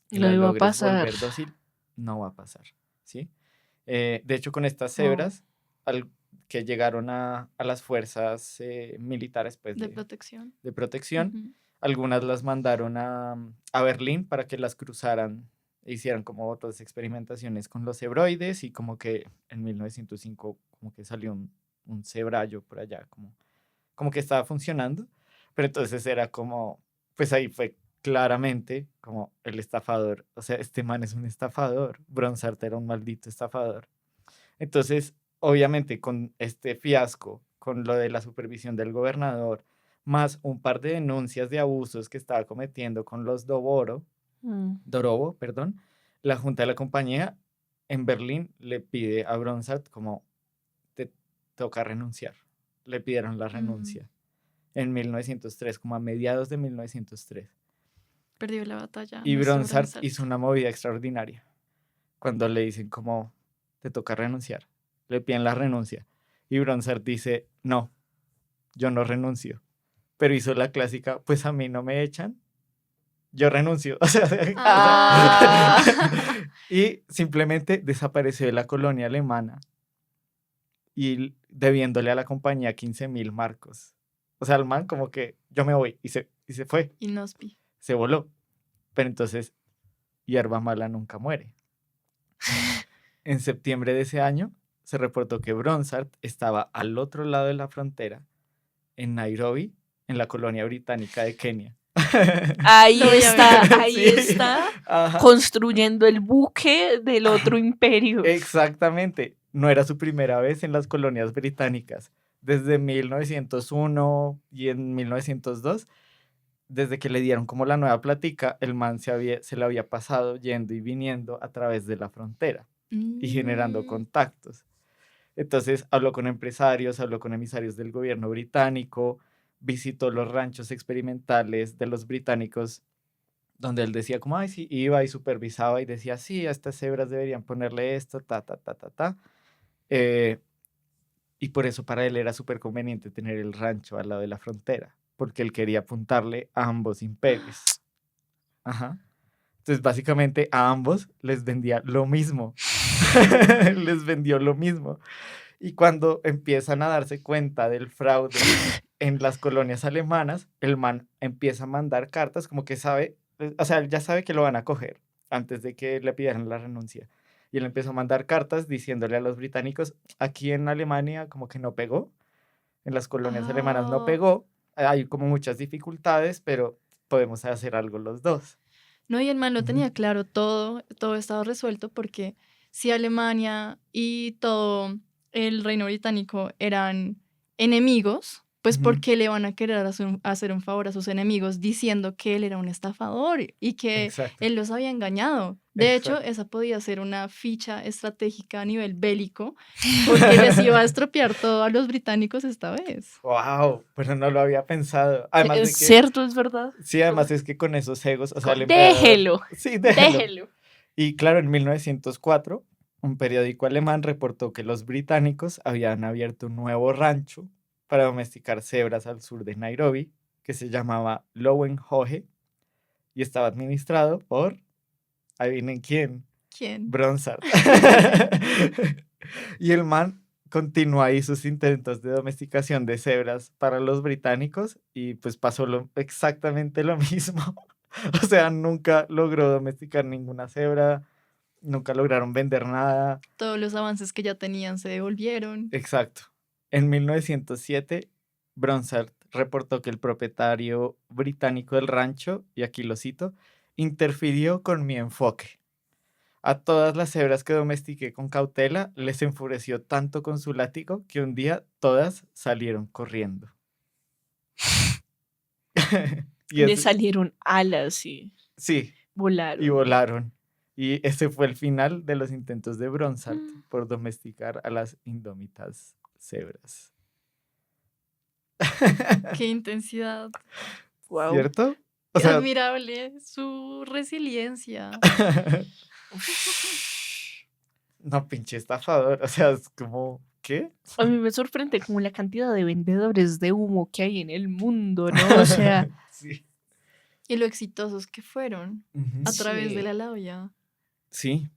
y Lo la iba a logres pasar. volver dócil, no va a pasar, ¿sí? De hecho, con estas Oh. cebras que llegaron a las fuerzas militares pues, De protección. de protección, Ujú. algunas las mandaron a Berlín para que las cruzaran e hicieran como otras experimentaciones con los cebroides y como que en 1905 como que salió un cebrallo por allá, como que estaba funcionando, pero entonces era como, pues ahí fue claramente como el estafador, o sea, este man es un estafador, Bronsart era un maldito estafador. Entonces, obviamente con este fiasco, con lo de la supervisión del gobernador, más un par de denuncias de abusos que estaba cometiendo con los Mm. Dorobo, perdón, la junta de la compañía en Berlín le pide a Bronsart como te toca renunciar. Le pidieron la renuncia en 1903, como a mediados de 1903. Perdió la batalla. Y Nuestro Bronsart Bronsart. hizo una movida extraordinaria. Cuando le dicen como te toca renunciar, le piden la renuncia. Y Bronsart dice, no, yo no renuncio. Pero hizo la clásica, pues a mí no me echan, yo renuncio. O sea, Ah. y simplemente desapareció de la colonia alemana y debiéndole a la compañía 15.000 marcos. O sea, el man como que yo me voy y se fue, Inospi. se voló. Pero entonces, hierba mala nunca muere. En septiembre de ese año se reportó que Bronsart estaba al otro lado de la frontera, en Nairobi, en la colonia británica de Kenia. Ahí Lo voy a está, ver. ahí Sí, está, ajá. construyendo el buque del otro Ajá. imperio. Exactamente. No era su primera vez en las colonias británicas. Desde 1901 y en 1902, desde que le dieron como la nueva plática, el man se le había pasado yendo y viniendo a través de la frontera y generando Mm. contactos. Entonces habló con empresarios, habló con emisarios del gobierno británico, visitó los ranchos experimentales de los británicos, donde él decía como, ay, sí, iba y supervisaba y decía, sí, a estas cebras deberían ponerle esto, ta, ta, ta, ta, ta. Eh, y por eso para él era súper conveniente tener el rancho al lado de la frontera, porque él quería apuntarle a ambos imperios. Ajá. Entonces, básicamente a ambos les vendía lo mismo. Les vendió lo mismo. Y cuando empiezan a darse cuenta del fraude en las colonias alemanas, el man empieza a mandar cartas como que sabe, o sea, él ya sabe que lo van a coger antes de que le pidieran la renuncia. Y él empezó a mandar cartas diciéndole a los británicos, aquí en Alemania como que no pegó, en las colonias alemanas no Ah, pegó, hay como muchas dificultades, pero podemos hacer algo los dos. no, y el man lo Ujú. tenía claro, todo estaba resuelto porque si Alemania y todo el reino británico eran enemigos, pues ¿por Ujú. qué le van a querer hacer un favor a sus enemigos diciendo que él era un estafador y que Exacto, él los había engañado? De hecho, exacto. esa podía ser una ficha estratégica a nivel bélico porque les iba a estropear todo a los británicos esta vez. Wow, pero no lo había pensado. Además Es de que, cierto, es verdad. sí, además es que con esos egos, o sea, el emperador, Déjelo, sí, déjalo. déjelo. Y claro, en 1904, un periódico alemán reportó que los británicos habían abierto un nuevo rancho para domesticar cebras al sur de Nairobi, que se llamaba Lowenhohe, y estaba administrado por, adivinen quién, ¿Quién? Bronsart. Y el man continuó ahí sus intentos de domesticación de cebras para los británicos y pues pasó exactamente lo mismo. O sea, nunca logró domesticar ninguna cebra, nunca lograron vender nada. Todos los avances que ya tenían se devolvieron. Exacto. En 1907, Bronsart reportó que el propietario británico del rancho, y aquí lo cito, interfirió con mi enfoque. A todas las cebras que domestiqué con cautela les enfureció tanto con su látigo que un día todas salieron corriendo. Y Le salieron alas y sí, y volaron. volaron. Y ese fue el final de los intentos de Bronsart por domesticar a las indómitas cebras. Qué intensidad. Wow. ¿Cierto? O Qué sea, admirable su resiliencia. no, pinche estafador. O sea, es como, ¿qué? A mí me sorprende como la cantidad de vendedores de humo que hay en el mundo, ¿no? O sea, Sí. Y lo exitosos que fueron Ujú. a través de sí. la labia. Sí.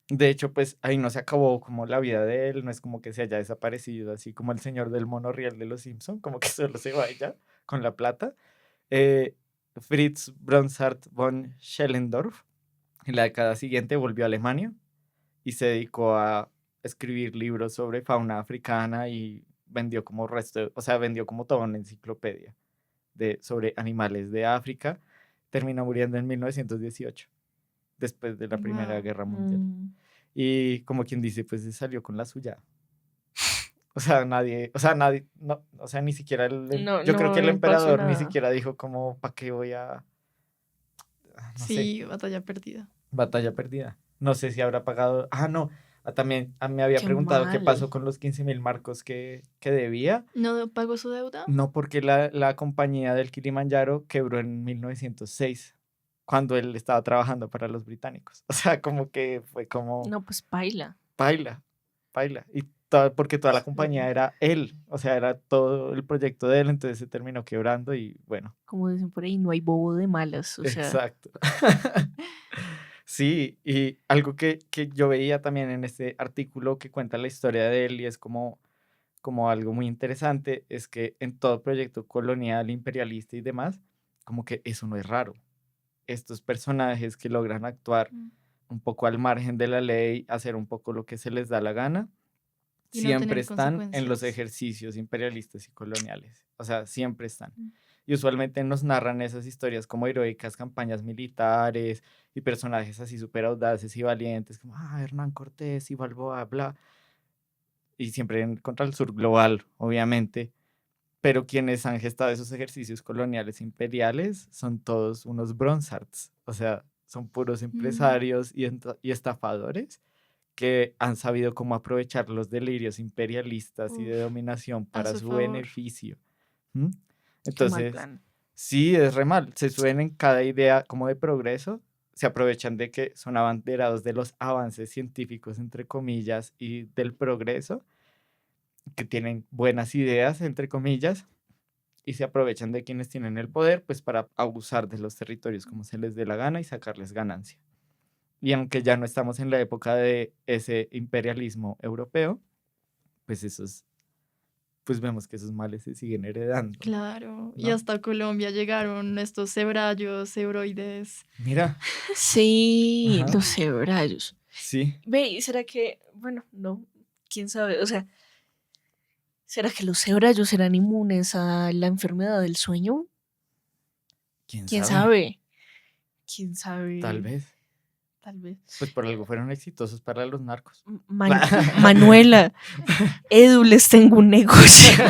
De hecho, pues ahí no se acabó como la vida de él, no es como que se haya desaparecido, así como el señor del monorriel de los Simpson, como que solo se vaya con la plata. Eh, Fritz Bronsart von Schellendorf en la década siguiente volvió a Alemania y se dedicó a escribir libros sobre fauna africana y vendió como o sea, vendió como toda una enciclopedia sobre animales de África. Terminó muriendo en 1918, después de la Primera Wow. Guerra Mundial. Mm, Y como quien dice, pues se salió con la suya. Nadie, no, o sea, ni siquiera no, yo creo que el no pasó emperador ni nada. siquiera dijo como, ¿para qué voy a, no sé, Sí, batalla perdida. batalla perdida? No sé si habrá pagado, no, también me había Qué preguntado qué pasó mal. con los 15.000 marcos que debía. ¿No pagó su deuda? No, porque la compañía del Kilimanjaro quebró en 1906, cuando él estaba trabajando para los británicos. O sea, como que fue como, No, pues baila. paila, paila. Y porque toda la compañía era él, o sea, era todo el proyecto de él, entonces se terminó quebrando y bueno, Como dicen por ahí, no hay bobo de malas. O sea, exacto. Sí, y algo que yo veía también en este artículo que cuenta la historia de él y es como algo muy interesante, es que en todo proyecto colonial, imperialista y demás, como que eso no es raro. Estos personajes que logran actuar Mm. un poco al margen de la ley, hacer un poco lo que se les da la gana, Y no siempre tener están en los consecuencias. ejercicios imperialistas y coloniales. O sea, siempre están. Mm. Y usualmente nos narran esas historias como heroicas campañas militares y personajes así súper audaces y valientes, como Hernán Cortés y Balboa, bla. Y siempre contra el sur global, obviamente. Pero quienes han gestado esos ejercicios coloniales imperiales son todos unos Bronsarts. O sea, son puros Mm. empresarios y estafadores que han sabido cómo aprovechar los delirios imperialistas y de Uf, dominación a para su su favor. beneficio. ¿Mm? qué mal Entonces, plan. sí, es re mal. Se suben en cada idea como de progreso, se aprovechan de que son abanderados de los avances científicos, entre comillas, y del progreso, que tienen buenas ideas, entre comillas, y se aprovechan de quienes tienen el poder, pues para abusar de los territorios como se les dé la gana y sacarles ganancia. Y aunque ya no estamos en la época de ese imperialismo europeo, pues pues vemos que esos males se siguen heredando. Claro, y ¿no? hasta Colombia llegaron estos cebrayos, cebroides. Mira, Sí, Ajá. los cebrayos. sí, Ve, ¿y será que, bueno, no, quién sabe? O sea, ¿será que los cebrayos serán inmunes a la enfermedad del sueño? quién ¿Quién sabe, sabe? ¿Quién sabe? tal vez. Tal vez. Pues por algo fueron exitosos para los narcos. Manuela, Edu, les tengo un negocio.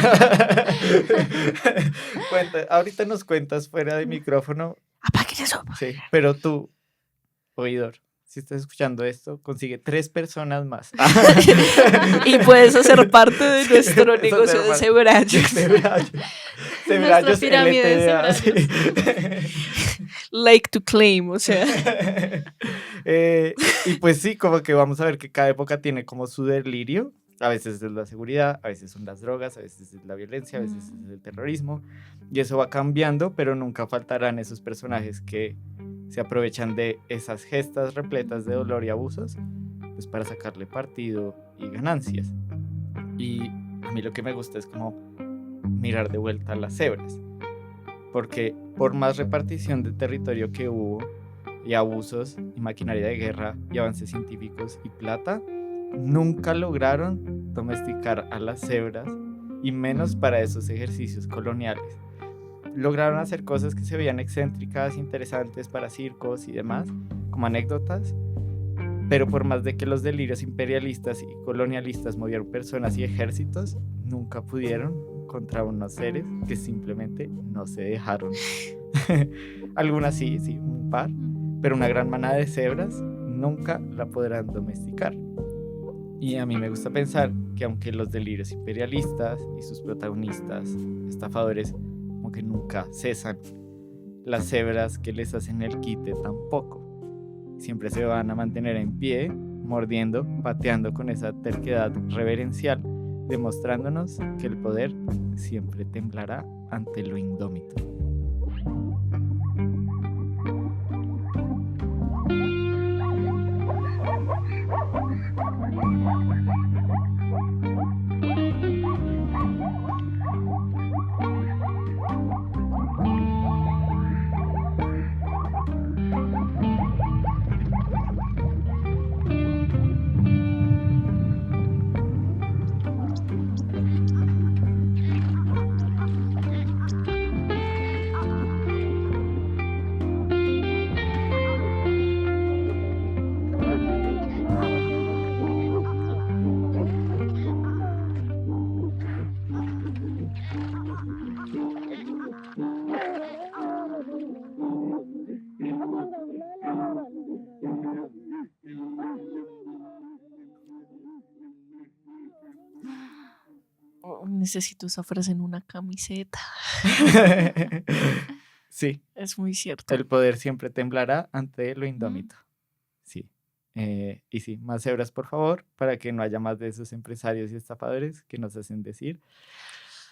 Ahorita nos cuentas fuera de micrófono, Apaguen eso. sí, pero tú, oidor, si estás escuchando esto, consigue 3 personas más. Y puedes hacer parte de Sí, nuestro puedes negocio de hacer cebrayos. Nuestra pirámide de LTDA, sí. Like to claim, o sea. Y pues sí, como que vamos a ver que cada época tiene como su delirio. A veces es la seguridad, a veces son las drogas, a veces es la violencia, a veces es el terrorismo. Y eso va cambiando, pero nunca faltarán esos personajes que se aprovechan de esas gestas repletas de dolor y abusos, pues para sacarle partido y ganancias. Y a mí lo que me gusta es como mirar de vuelta a las cebras, porque por más repartición de territorio que hubo, y abusos, y maquinaria de guerra, y avances científicos, y plata, nunca lograron domesticar a las cebras, y menos para esos ejercicios coloniales. Lograron hacer cosas que se veían excéntricas, interesantes para circos y demás, como anécdotas, pero por más de que los delirios imperialistas y colonialistas movieron personas y ejércitos, nunca pudieron contra unos seres que simplemente no se dejaron. Algunas sí, un par, pero una gran manada de cebras nunca la podrán domesticar. Y a mí me gusta pensar que aunque los delirios imperialistas y sus protagonistas, estafadores, como que nunca cesan, las cebras que les hacen el quite tampoco. Siempre se van a mantener en pie, mordiendo, pateando con esa terquedad reverencial, demostrándonos que el poder siempre temblará ante lo indómito. Necesito esa frase en una camiseta. Sí, Es muy cierto. el poder siempre temblará ante lo indómito. Sí. Y sí, más cebras, por favor, para que no haya más de esos empresarios y estafadores que nos hacen decir: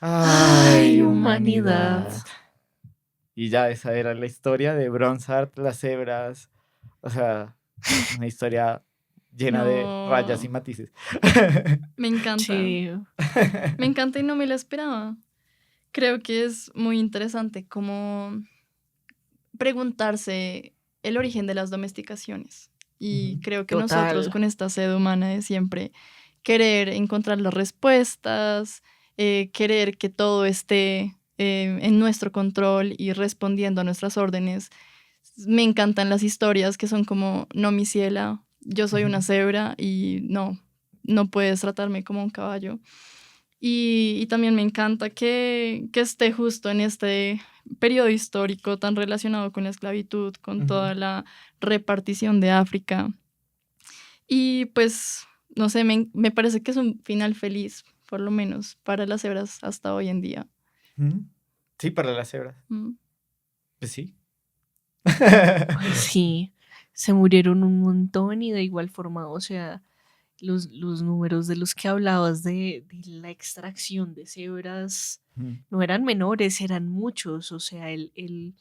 ¡Ay, humanidad! Y ya esa era la historia de Bronzart, las cebras. O sea, una historia llena de rayas y matices. Me encanta. Sí. Me encanta y no me la esperaba. Creo que es muy interesante como preguntarse el origen de las domesticaciones. Y Ujú. creo que Total. nosotros con esta sed humana de siempre querer encontrar las respuestas, querer que todo esté en nuestro control y respondiendo a nuestras órdenes. Me encantan las historias que son como: no, mi ciela, yo soy una Ujú. cebra y no puedes tratarme como un caballo. Y también me encanta que esté justo en este periodo histórico tan relacionado con la esclavitud, con Ujú. toda la repartición de África. Y pues, no sé, me parece que es un final feliz, por lo menos para las cebras hasta hoy en día. Ujú. Sí, para las cebras. Mm. Pues sí. Pues sí, se murieron un montón y de igual forma, o sea, los números de los que hablabas de la extracción de cebras Ujú. no eran menores, eran muchos, o sea, el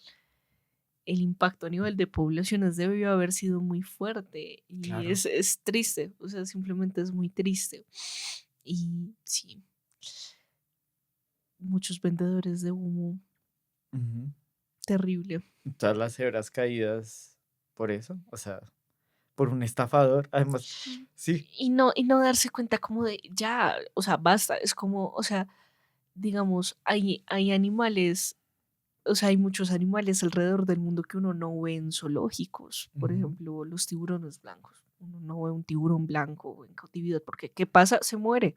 impacto a nivel de poblaciones debió haber sido muy fuerte y Claro. es triste, o sea, simplemente es muy triste. Y sí, muchos vendedores de humo, Ujú. terrible. Todas las cebras caídas por eso, o sea, por un estafador. Además, sí. Y no darse cuenta como de, ya, o sea, basta, es como, o sea, digamos, hay animales, o sea, hay muchos animales alrededor del mundo que uno no ve en zoológicos. Por Ujú. ejemplo, los tiburones blancos. Uno no ve un tiburón blanco en cautividad porque ¿qué pasa? Se muere.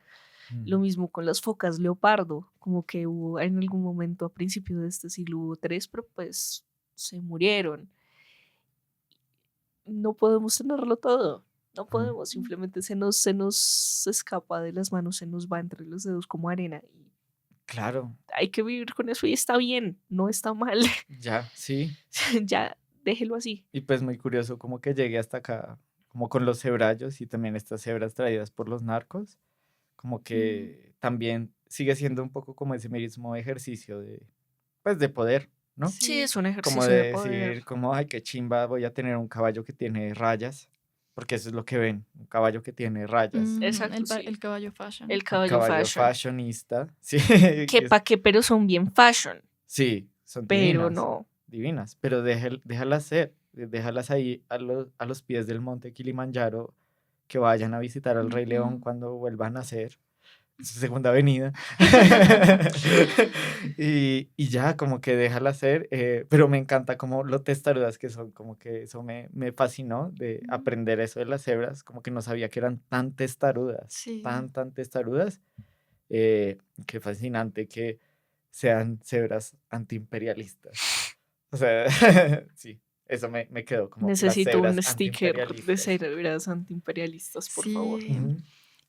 Lo Mm. mismo con las focas leopardo, como que hubo en algún momento a principios de este siglo hubo tres, pero pues se murieron. No podemos tenerlo todo. No Ujú. podemos, simplemente se nos escapa de las manos, se nos va entre los dedos como arena. Y Claro, hay que vivir con eso y está bien, no está mal. ya, sí. Ya, déjelo así. Y pues muy curioso como que llegué hasta acá, como con los cebrallos y también estas cebras traídas por los narcos, como que también sigue siendo un poco como ese mismo ejercicio de, pues de poder, ¿no? Sí, Sí. es un Como ejercicio de de poder. decir, como, ay, qué chimba, voy a tener un caballo que tiene rayas, porque eso es lo que ven, un caballo que tiene rayas, Exacto, sí. El caballo fashion. El un caballo caballo fashion. fashionista, sí, Que pa' qué, pero son bien fashion. sí, son Pero divinas, no. divinas, pero déjalas ser, déjalas ahí a los pies del monte Kilimanjaro, que vayan a visitar al Rey León Ujú. cuando vuelvan a ser su segunda avenida. Y ya, como que déjala ser, pero me encanta como lo testarudas que son, como que eso me fascinó de aprender eso de las cebras, como que no sabía que eran tan testarudas, Sí. tan testarudas. Qué fascinante que sean cebras antiimperialistas. O sea, sí, eso me quedó como las Necesito un cebras sticker de antiimperialistas. cebras antiimperialistas, por favor. Sí. Ujú,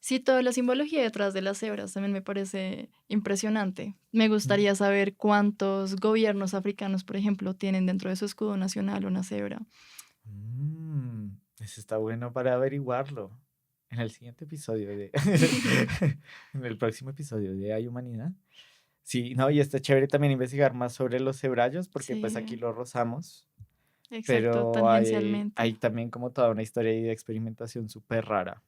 Sí, toda la simbología detrás de las cebras también me parece impresionante. Me ujú. gustaría saber cuántos gobiernos africanos, por ejemplo, tienen dentro de su escudo nacional una cebra. Eso está bueno para averiguarlo. En el siguiente episodio de... en el próximo episodio de Hay Humanidad. Sí, no, y está chévere también investigar más sobre los cebrallos, porque pues aquí Sí, lo rozamos, exacto, pero hay tangencialmente. también como toda una historia ahí de experimentación súper rara.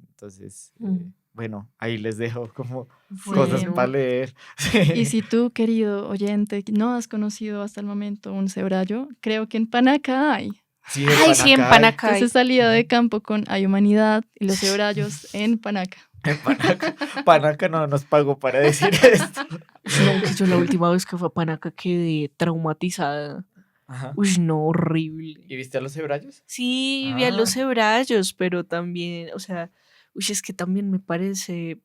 Entonces, Mm. bueno, ahí les dejo como cosas Sí. para Bueno, leer. Y Sí, si tú, querido oyente, no has conocido hasta el momento un cebrallo, creo que en Panaca hay. sí, en ay, sí, en Panacay. Entonces Panacay. salida de Ujú. campo con Hay Humanidad y los cebrallos en Panaca. En Panaca. Panaca no nos pagó para decir esto. Ush, no, que yo la última vez que fui a Panaca quedé traumatizada. Ajá. Uy, no, ¿Y horrible. viste a los cebrallos? Sí, vi a los Ah, cebrallos, pero también, o sea, uy, es que también me parece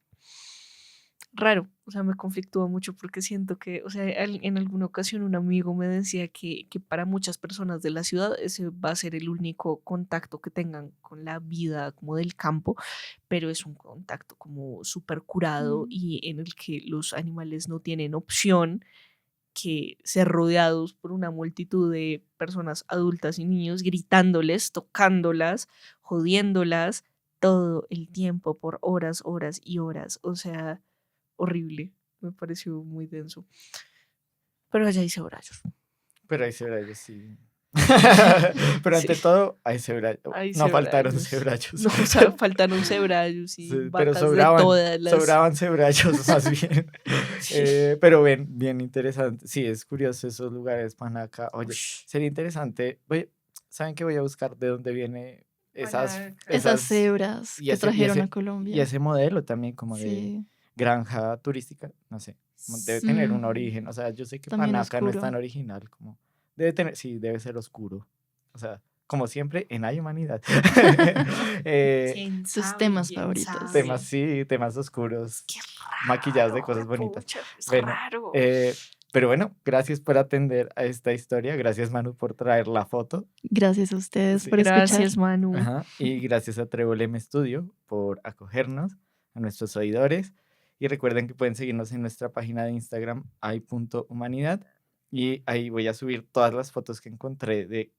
raro, o sea, me conflictúa mucho porque siento que, o sea, en alguna ocasión un amigo me decía que para muchas personas de la ciudad ese va a ser el único contacto que tengan con la vida como del campo, pero es un contacto como súper curado Mm. y en el que los animales no tienen opción que ser rodeados por una multitud de personas adultas y niños gritándoles, tocándolas, jodiéndolas todo el tiempo por horas, horas y horas. O sea, horrible. Me pareció muy denso. Pero allá hice horarios. pero hay cebrallos, sí. Pero Sí, ante todo, hay cebrallos. hay No faltaron cebrayos. cebrallos. No, o sea, faltaron cebrayos y Sí, pero vacas de todas las. sobraban cebrallos más bien. Sí. Pero bien interesante. Sí, es curioso esos lugares, Panaca. Oye, Ush, sería interesante. ¿Saben qué voy a buscar de dónde viene Panaca. Esas esas, cebras que trajeron a y Colombia. ese modelo también como de Sí. granja turística? No sé, como debe tener un Mm, origen. O sea, yo sé que también Panaca no es oscuro. tan original como debe tener, sí, debe ser oscuro. O sea, como siempre, en Hay Humanidad. Eh, ¿Quién Tus sabe? temas ¿Quién favoritos. Temas, sabe? sí, temas oscuros, Qué maquillados de raro, cosas bonitas. pucha, es Bueno, raro. pero bueno, gracias por atender a esta historia. Gracias, Manu, por traer la foto. Gracias a ustedes Sí. por escuchar. Gracias, Manu. Ajá. Y gracias a Trebolem Studio por acogernos, a nuestros oidores. Y recuerden que pueden seguirnos en nuestra página de Instagram, hay.humanidad. Y ahí voy a subir todas las fotos que encontré de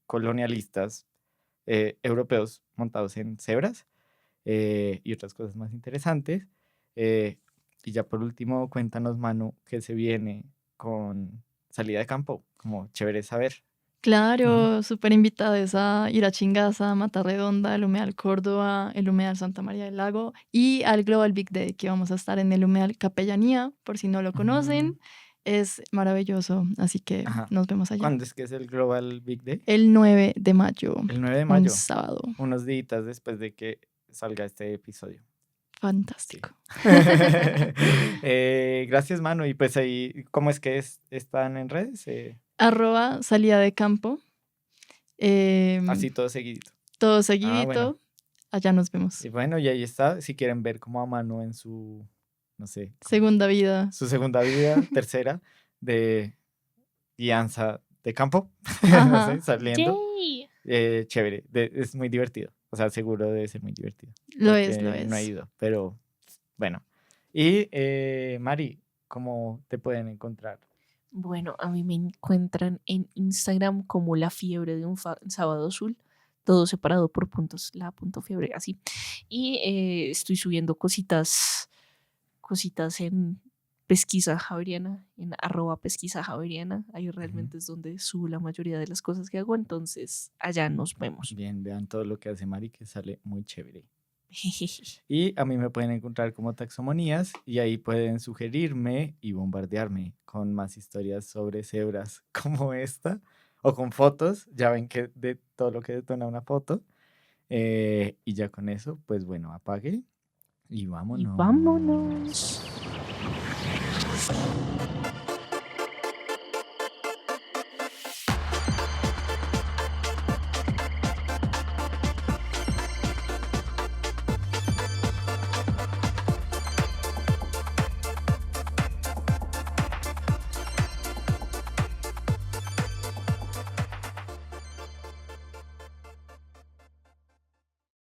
colonialistas europeos montados en cebras y otras cosas más interesantes. Eh, y ya por último, cuéntanos, Manu, qué se viene con salida de campo, como chévere saber. Claro, súper invitadas a ir a Chingaza, Mata Redonda, el Humedal Córdoba, el Humedal Santa María del Lago y al Global Big Day, que vamos a estar en el Humedal Capellanía, por si no lo Mm, conocen. Es maravilloso, así que Ajá. nos vemos allá. ¿Cuándo es que es el Global Big Day? El 9 de mayo, El 9 de un mayo, sábado. unos días después de que salga este episodio. Sí. Fantástico. Gracias, Manu. Y pues ahí, ¿cómo es que están en redes? @salida de campo. Así todo seguidito. Todo Ah, seguidito. bueno. Allá nos vemos. Y bueno, y ahí está. Si quieren ver como a Manu en su, no sé, como Segunda vida. su segunda vida, tercera, de guianza de campo, no sé, Ajá. saliendo. Yay. Chévere, es muy divertido. O sea, seguro debe ser muy divertido. Lo es, lo porque no he es. ido, pero bueno. Y Mari, ¿cómo te pueden encontrar? Bueno, a mí me encuentran en Instagram como la fiebre de un sábado azul, todo separado por puntos, la punto fiebre, así. Y estoy subiendo cositas en Pesquisa Javeriana, en @pesquisa javeriana. Ahí realmente es donde subo la mayoría de las cosas que hago, entonces allá nos vemos. Bien, vean todo lo que hace Mari, que sale muy chévere. Y a mí me pueden encontrar como Taxomonías y ahí pueden sugerirme y bombardearme con más historias sobre cebras como esta o con fotos. Ya ven que de todo lo que detona una foto. Y ya con eso, pues bueno, apague y Y vámonos. vámonos.